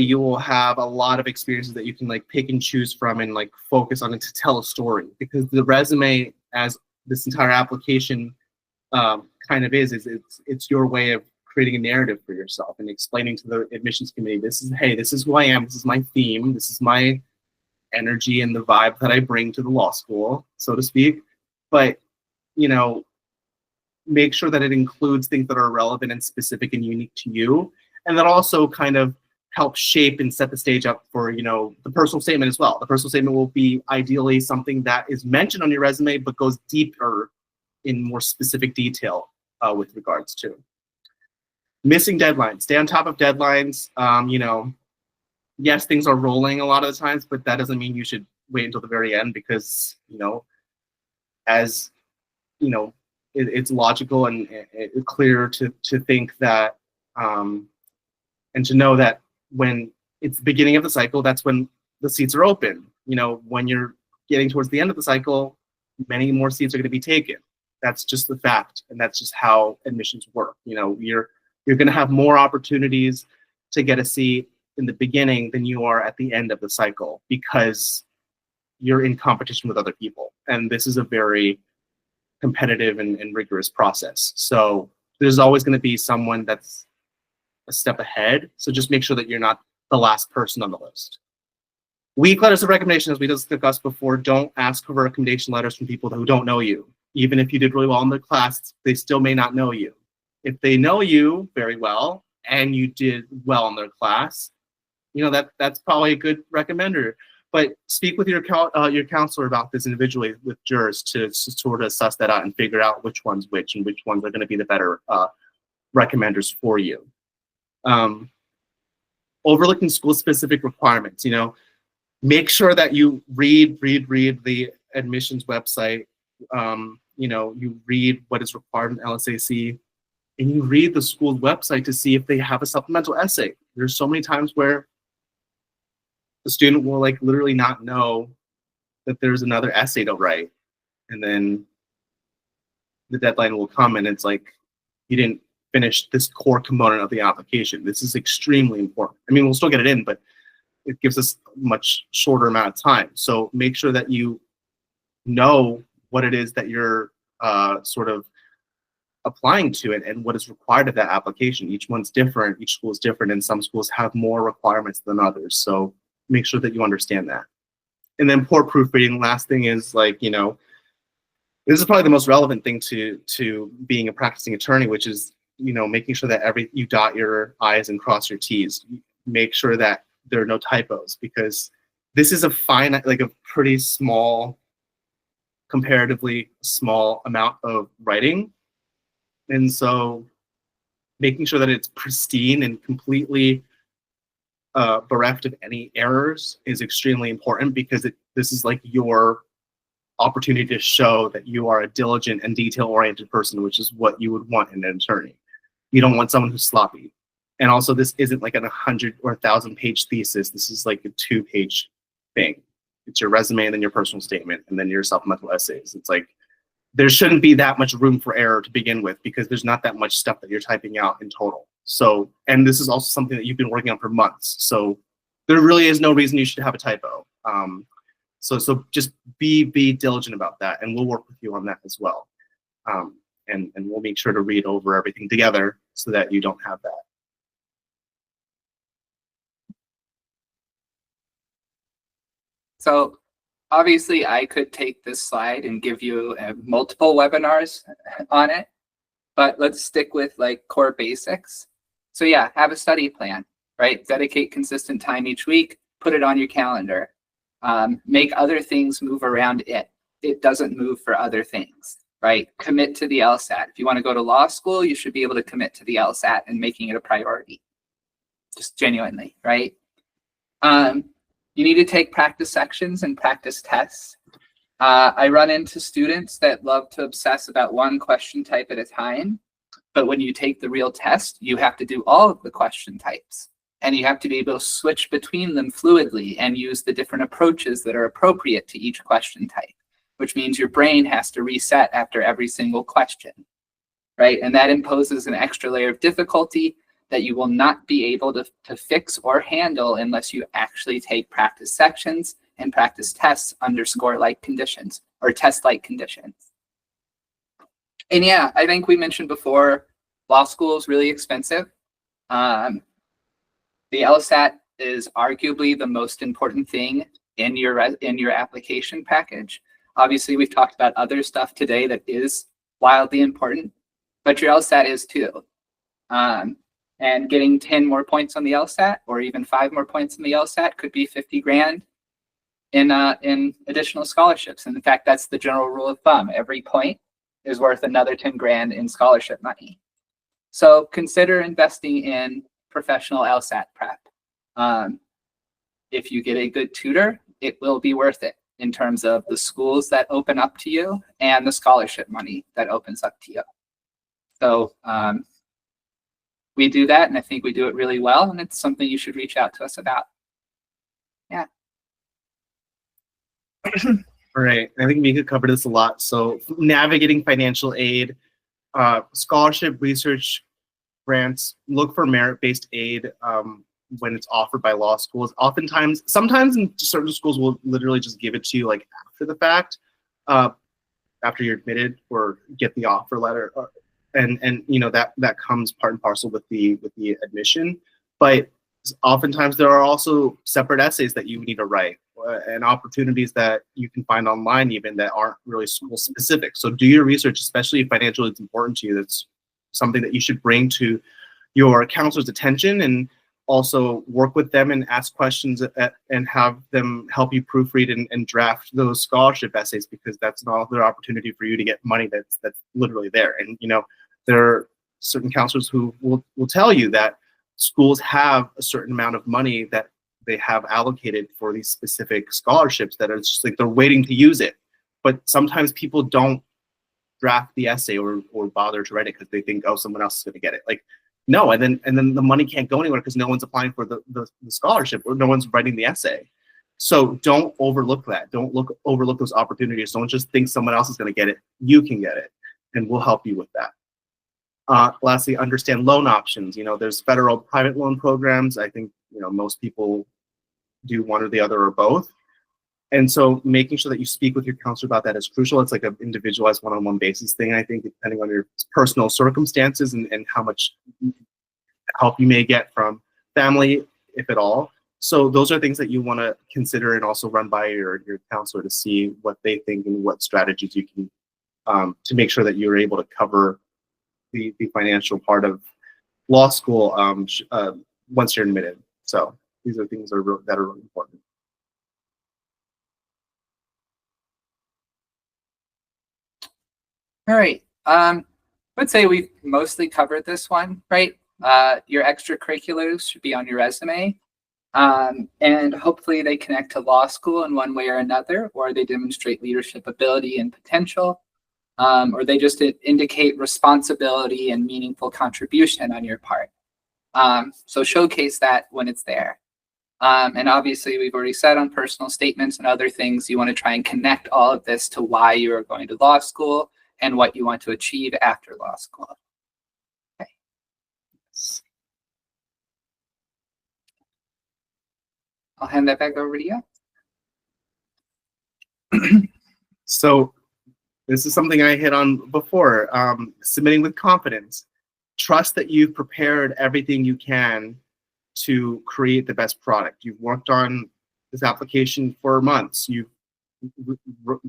you will have a lot of experiences that you can like pick and choose from and like focus on it to tell a story, because the resume, as this entire application kind of is it's your way of creating a narrative for yourself and explaining to the admissions committee, this is who I am, this is my theme, this is my energy and the vibe that I bring to the law school, so to speak. But make sure that it includes things that are relevant and specific and unique to you, and that also kind of help shape and set the stage up for the personal statement as well. The personal statement will be ideally something that is mentioned on your resume but goes deeper in more specific detail with regards to missing deadlines. Stay on top of deadlines. Yes, things are rolling a lot of the times, but that doesn't mean you should wait until the very end, because it's logical and clear to think that and to know that when it's the beginning of the cycle, that's when the seats are open. When you're getting towards the end of the cycle, many more seats are going to be taken. That's just the fact, and that's just how admissions work. You're going to have more opportunities to get a seat in the beginning than you are at the end of the cycle, because you're in competition with other people, and this is a very competitive and rigorous process. So there's always going to be someone that's a step ahead. So just make sure that you're not the last person on the list. Weak letters of recommendation, as we discussed before, don't ask for recommendation letters from people who don't know you. Even if you did really well in the class, they still may not know you. If they know you very well and you did well in their class, that's probably a good recommender. But speak with your counselor about this individually with jurors to sort of suss that out and figure out which one's which and which ones are going to be the better recommenders for you. Overlooking school-specific requirements. Make sure that you read the admissions website. You read what is required in LSAC, and you read the school's website to see if they have a supplemental essay. There's so many times where the student will literally not know that there's another essay to write, and then the deadline will come and it's like, you didn't finish this core component of the application. This is extremely important. I mean, we'll still get it in, but it gives us a much shorter amount of time. So make sure that you know what it is that you're sort of applying to it and what is required of that application. Each one's different, each school is different, and some schools have more requirements than others. So make sure that you understand that. And then poor proofreading. Last thing is this is probably the most relevant thing to being a practicing attorney, which is, making sure that you dot your I's and cross your T's. Make sure that there are no typos, because this is a pretty small, comparatively small amount of writing. And so making sure that it's pristine and completely bereft of any errors is extremely important, because this is like your opportunity to show that you are a diligent and detail-oriented person, which is what you would want in an attorney. You don't want someone who's sloppy. And also, this isn't like a 100 or 1,000-page thesis. This is like a 2-page thing. It's your resume and then your personal statement and then your supplemental essays. It's like, there shouldn't be that much room for error to begin with, because there's not that much stuff that you're typing out in total. So, and this is also something that you've been working on for months. So there really is no reason you should have a typo. So just be diligent about that, and we'll work with you on that as well. And we'll make sure to read over everything together so that you don't have that. So obviously I could take this slide and give you multiple webinars on it, but let's stick with like core basics. So yeah, have a study plan, right? Dedicate consistent time each week, put it on your calendar. Make other things move around it. It doesn't move for other things, right? Commit to the LSAT. If you want to go to law school, you should be able to commit to the LSAT and making it a priority. Just genuinely, right? You need to take practice sections and practice tests. I run into students that love to obsess about one question type at a time, but when you take the real test, you have to do all of the question types, and you have to be able to switch between them fluidly and use the different approaches that are appropriate to each question type, which means your brain has to reset after every single question, right? And that imposes an extra layer of difficulty that you will not be able to fix or handle unless you actually take practice sections and practice tests under score-like conditions or test-like conditions. And yeah, I think we mentioned before, law school is really expensive. The LSAT is arguably the most important thing in your application package. Obviously, we've talked about other stuff today that is wildly important, but your LSAT is too. And getting 10 more points on the LSAT, or even 5 more points on the LSAT, could be 50 grand in additional scholarships. And in fact, that's the general rule of thumb. Every point is worth another 10 grand in scholarship money. So consider investing in professional LSAT prep. If you get a good tutor, it will be worth it in terms of the schools that open up to you and the scholarship money that opens up to you. So we do that, and I think we do it really well, and it's something you should reach out to us about. Yeah. All right, I think Mika covered this a lot. So navigating financial aid, scholarship, research grants, look for merit-based aid when it's offered by law schools. Sometimes in certain schools will literally just give it to you like after the fact, after you're admitted or get the offer letter. And that comes part and parcel with the admission, but oftentimes there are also separate essays that you need to write and opportunities that you can find online even that aren't really school specific. So do your research, especially if financial is important to you. That's something that you should bring to your counselor's attention, and also work with them and ask questions and have them help you proofread and draft those scholarship essays, because that's another opportunity for you to get money that's literally there. And there are certain counselors who will tell you that schools have a certain amount of money that they have allocated for these specific scholarships that are just like they're waiting to use it. But sometimes people don't draft the essay or bother to write it because they think, oh, someone else is going to get it. Like, no, and then the money can't go anywhere because no one's applying for the scholarship or no one's writing the essay. So don't overlook that. Don't overlook those opportunities. Don't just think someone else is going to get it. You can get it, and we'll help you with that. Lastly, understand loan options. There's federal private loan programs. I think most people do one or the other or both. And so making sure that you speak with your counselor about that is crucial. It's like an individualized one-on-one basis thing, I think, depending on your personal circumstances and how much help you may get from family, if at all. So those are things that you want to consider and also run by your counselor to see what they think and what strategies you can to make sure that you're able to cover the financial part of law school once you're admitted. So these are things that are really important. All right. Let's say we've mostly covered this one, right? Your extracurriculars should be on your resume. And hopefully they connect to law school in one way or another, or they demonstrate leadership ability and potential, or they just indicate responsibility and meaningful contribution on your part. So showcase that when it's there. And obviously, we've already said on personal statements and other things, you want to try and connect all of this to why you are going to law school and what you want to achieve after law school. Okay. I'll hand that back over to you. So this is something I hit on before, submitting with confidence. Trust that you've prepared everything you can to create the best product. You've worked on this application for months. You've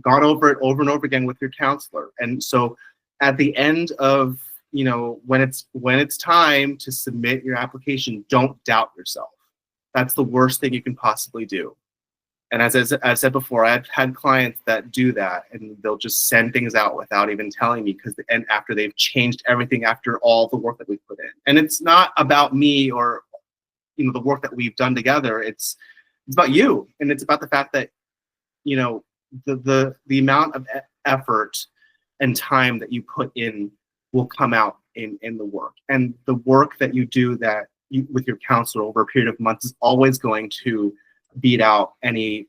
gone over it over and over again with your counselor. And so at the end of, when it's time to submit your application, don't doubt yourself. That's the worst thing you can possibly do. And as I've said before, I've had clients that do that, and they'll just send things out without even telling me, and after they've changed everything after all the work that we've put in. And it's not about me or the work that we've done together. It's about you, and it's about the fact that the amount of effort and time that you put in will come out in the work. And the work that you do with your counselor over a period of months is always going to beat out any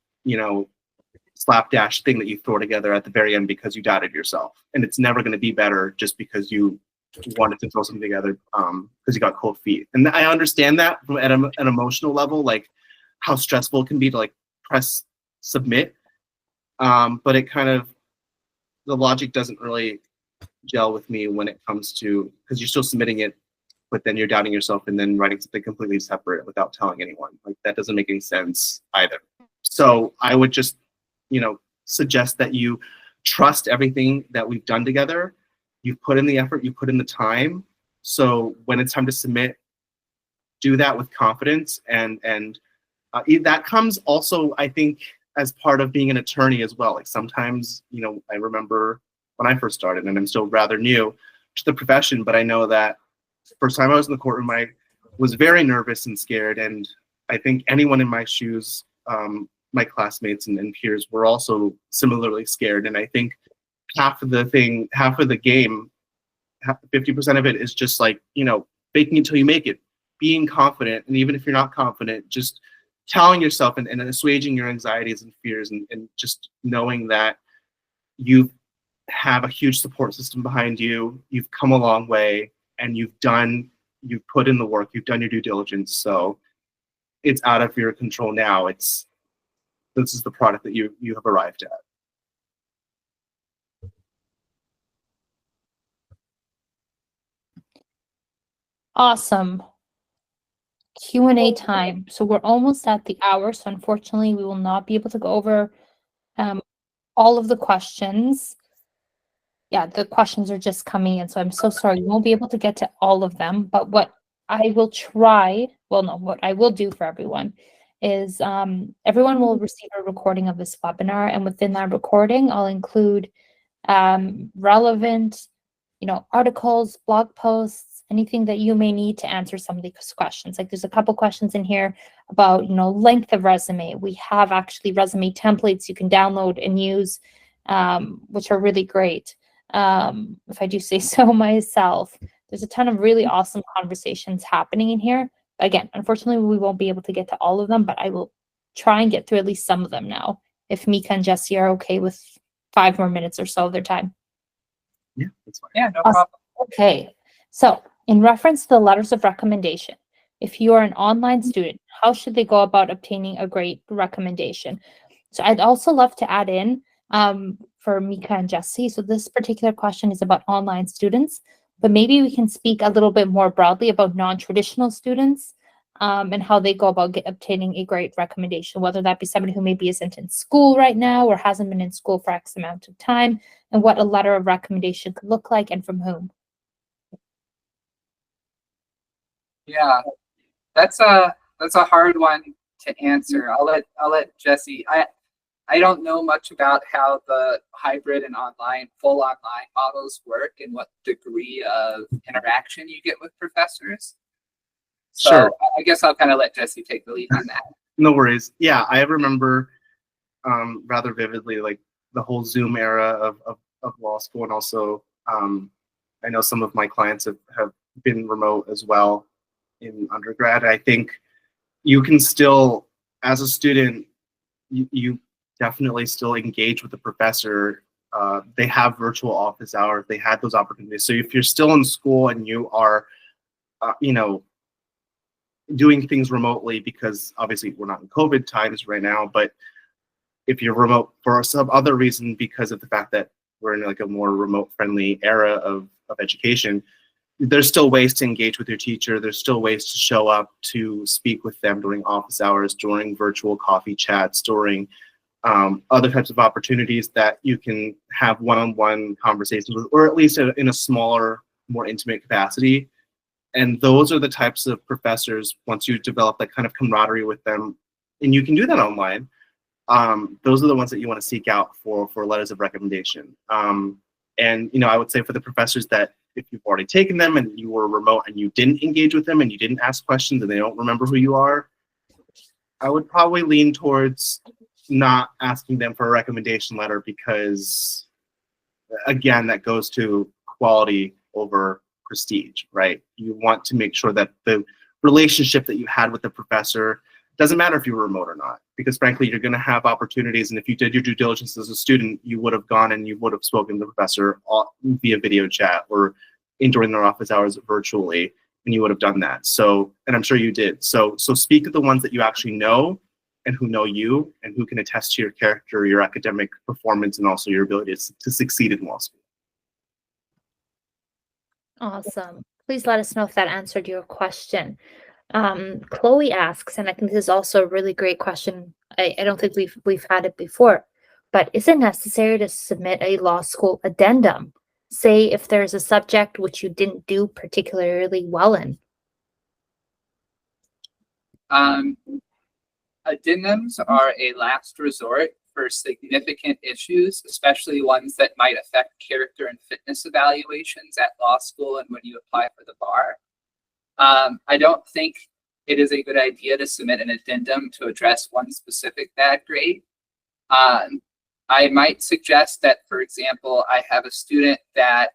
slapdash thing that you throw together at the very end because you doubted yourself. And it's never going to be better just because you wanted to throw something together because you got cold feet. And I understand that from at an emotional level, like how stressful it can be to press submit. But it the logic doesn't really gel with me when it comes to, because you're still submitting it, but then you're doubting yourself and then writing something completely separate without telling anyone. That doesn't make any sense either. So I would just, suggest that you trust everything that we've done together. You've put in the effort, you put in the time. So when it's time to submit, do that with confidence. And that comes also, I think, as part of being an attorney as well. Sometimes, I remember when I first started, and I'm still rather new to the profession, but I know that first time I was in the courtroom, I was very nervous and scared. And I think anyone in my shoes, my classmates and peers were also similarly scared. And I think half of the game, 50% of it is just faking until you make it, being confident. And even if you're not confident, just telling yourself and assuaging your anxieties and fears and just knowing that you have a huge support system behind you. You've come a long way, and you've put in the work, you've done your due diligence. So it's out of your control now. This is the product that you have arrived at. Awesome. Q&A time. So we're almost at the hour. So unfortunately, we will not be able to go over all of the questions. Yeah, the questions are just coming in. So I'm so sorry. We won't be able to get to all of them. But what I will what I will do for everyone is everyone will receive a recording of this webinar. And within that recording, I'll include relevant, articles, blog posts, anything that you may need to answer some of these questions. There's a couple questions in here about, length of resume. We have actually resume templates you can download and use, which are really great. If I do say so myself, there's a ton of really awesome conversations happening in here. Again, unfortunately, we won't be able to get to all of them, but I will try and get through at least some of them now, if Mika and Jesse are okay with 5 more minutes or so of their time. Yeah, that's fine. Yeah, no problem. Okay, so in reference to the letters of recommendation, if you are an online student, how should they go about obtaining a great recommendation? So I'd also love to add in for Mika and Jesse. So this particular question is about online students, but maybe we can speak a little bit more broadly about non-traditional students. and how they go about obtaining a grade recommendation, whether that be somebody who maybe isn't in school right now or hasn't been in school for X amount of time, and what a letter of recommendation could look like and from whom. Yeah, that's a hard one to answer. I'll let Jesse. I don't know much about how the hybrid and full online models work and what degree of interaction you get with professors. So Sure. I guess I'll kind of let Jesse take the lead on that. No worries. Yeah, I remember rather vividly like the whole Zoom era of law school, and also I know some of my clients have been remote as well in undergrad. I think you can still, as a student, you definitely still engage with the professor. They have virtual office hours. They had those opportunities. So if you're still in school and you are, doing things remotely, because obviously we're not in COVID times right now, but if you're remote for some other reason, because of the fact that we're in like a more remote friendly era of education, there's still ways to engage with your teacher. There's still ways to show up to speak with them during office hours, during virtual coffee chats, during other types of opportunities that you can have one-on-one conversations with, or at least in a smaller, more intimate capacity. And those are the types of professors, once you develop that kind of camaraderie with them, and you can do that online, those are the ones that you want to seek out for letters of recommendation. And I would say for the professors that if you've already taken them and you were remote and you didn't engage with them and you didn't ask questions and they don't remember who you are, I would probably lean towards not asking them for a recommendation letter, because again, that goes to quality over prestige, right? You want to make sure that the relationship that you had with the professor, doesn't matter if you were remote or not, because frankly, you're going to have opportunities. And if you did your due diligence as a student, you would have gone and you would have spoken to the professor via video chat or during their office hours virtually, and you would have done that. So, and I'm sure you did. So speak to the ones that you actually know and who know you and who can attest to your character, your academic performance, and also your ability to succeed in law school. Awesome. Please let us know if that answered your question. Chloe asks, and I think this is also a really great question. I don't think we've had it before, but is it necessary to submit a law school addendum? Say if there's a subject which you didn't do particularly well in. Addendums are a last resort for significant issues, especially ones that might affect character and fitness evaluations at law school and when you apply for the bar. I don't think it is a good idea to submit an addendum to address one specific bad grade. I might suggest that, for example, I have a student that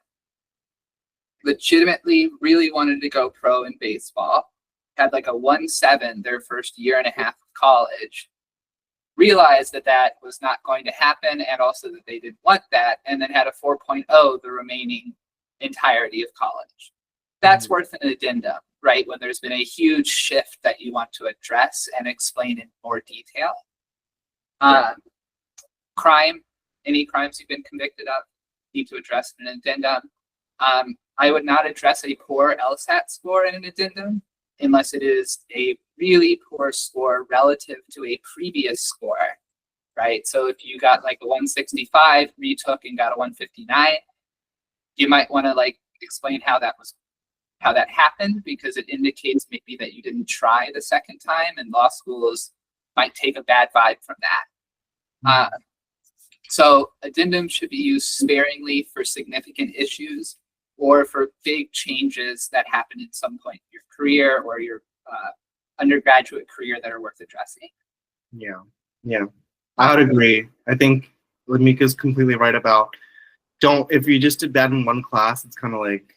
legitimately really wanted to go pro in baseball, had like a 1.7 their first year and a half of college, realized that that was not going to happen, and also that they didn't want that, and then had a 4.0 the remaining entirety of college. That's worth an addendum, right? When there's been a huge shift that you want to address and explain in more detail. Crime, any crimes you've been convicted of, need to address in an addendum. I would not address a poor LSAT score in an addendum unless it is a really poor score relative to a previous score, right? So if you got like a 165, retook and got a 159, you might want to like explain how that happened, because it indicates maybe that you didn't try the second time, and law schools might take a bad vibe from that. So addendums should be used sparingly for significant issues or for big changes that happen at some point in your career or your undergraduate career that are worth addressing. Yeah, I would agree. I think what Mika's completely right about, if you just did bad in one class, it's kind of like,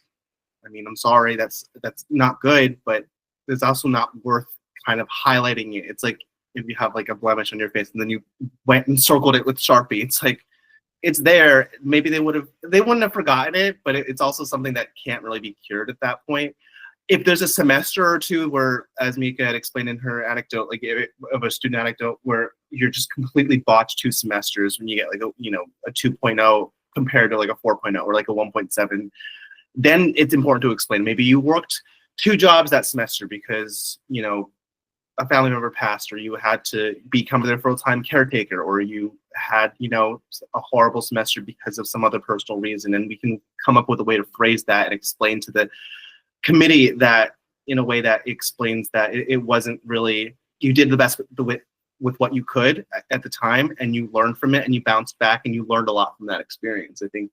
I mean, I'm sorry, that's not good, but it's also not worth kind of highlighting it. It's like if you have like a blemish on your face and then you went and circled it with Sharpie, it's like, it's there. Maybe they wouldn't have forgotten it, but it's also something that can't really be cured at that point. If there's a semester or two where, as Mika had explained in her anecdote, like of a student anecdote, where you're just completely botched 2 semesters when you get like a 2.0 compared to like a 4.0 or like a 1.7, then it's important to explain. Maybe you worked 2 jobs that semester because a family member passed, or you had to become their full-time caretaker, or you had, a horrible semester because of some other personal reason. And we can come up with a way to phrase that and explain to the committee that in a way that explains that it wasn't really, you did the best with what you could at the time, and you learned from it, and you bounced back, and you learned a lot from that experience. I think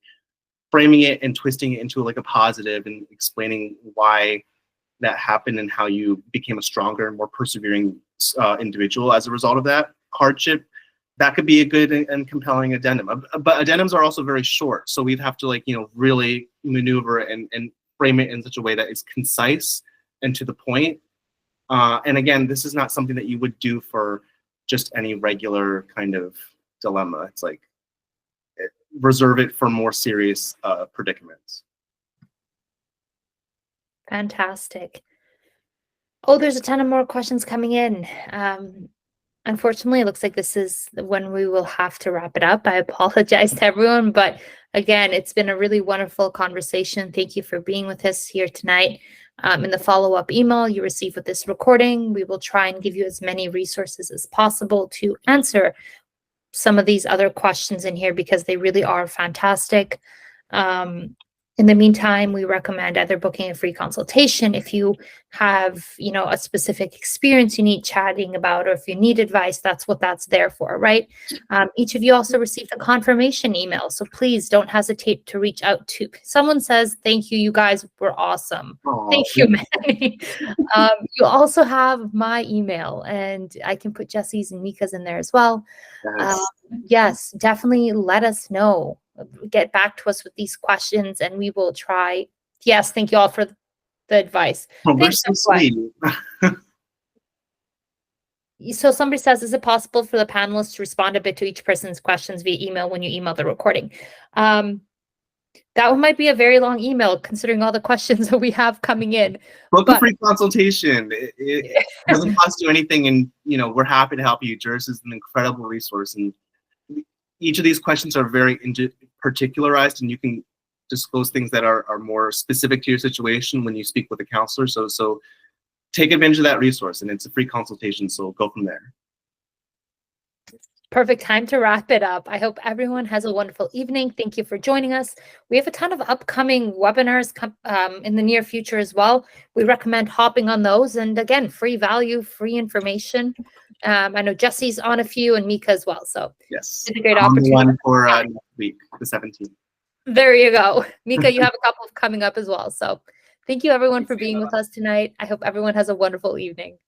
framing it and twisting it into like a positive and explaining why that happened and how you became a stronger and more persevering individual as a result of that hardship, that could be a good and compelling addendum. But addendums are also very short, so we'd have to really maneuver and frame it in such a way that is concise and to the point. And again, this is not something that you would do for just any regular kind of dilemma. It's like reserve it for more serious predicaments. Fantastic. Oh, there's a ton of more questions coming in. Unfortunately, it looks like this is when we will have to wrap it up. I apologize to everyone, but again, it's been a really wonderful conversation. Thank you for being with us here tonight. In the follow-up email you receive with this recording, we will try and give you as many resources as possible to answer some of these other questions in here, because they really are fantastic. In the meantime, we recommend either booking a free consultation if you have, a specific experience you need chatting about, or if you need advice, that's what that's there for, right? Each of you also received a confirmation email, so please don't hesitate to reach out to. Someone says, thank you, you guys were awesome. Aww. Thank you, Manny. You also have my email, and I can put Jesse's and Mika's in there as well. Yes. Yes, definitely let us know. Get back to us with these questions, and we will try. Yes, thank you all for the advice. Well, we're so sweet. So somebody says, is it possible for the panelists to respond a bit to each person's questions via email when you email the recording? That one might be a very long email considering all the questions that we have coming in. Book a free consultation. It doesn't cost you anything, and we're happy to help you. Juris is an incredible resource, and each of these questions are very particularized, and you can disclose things that are more specific to your situation when you speak with a counselor. So take advantage of that resource, and it's a free consultation, so go from there. Perfect time to wrap it up. I hope everyone has a wonderful evening. Thank you for joining us. We have a ton of upcoming webinars in the near future as well. We recommend hopping on those. And again, free value, free information. I know Jesse's on a few, and Mika as well. So yes, it's a great opportunity. One for next week, the 17th. There you go. Mika, you have a couple coming up as well. So thank you everyone for being with us tonight. I hope everyone has a wonderful evening.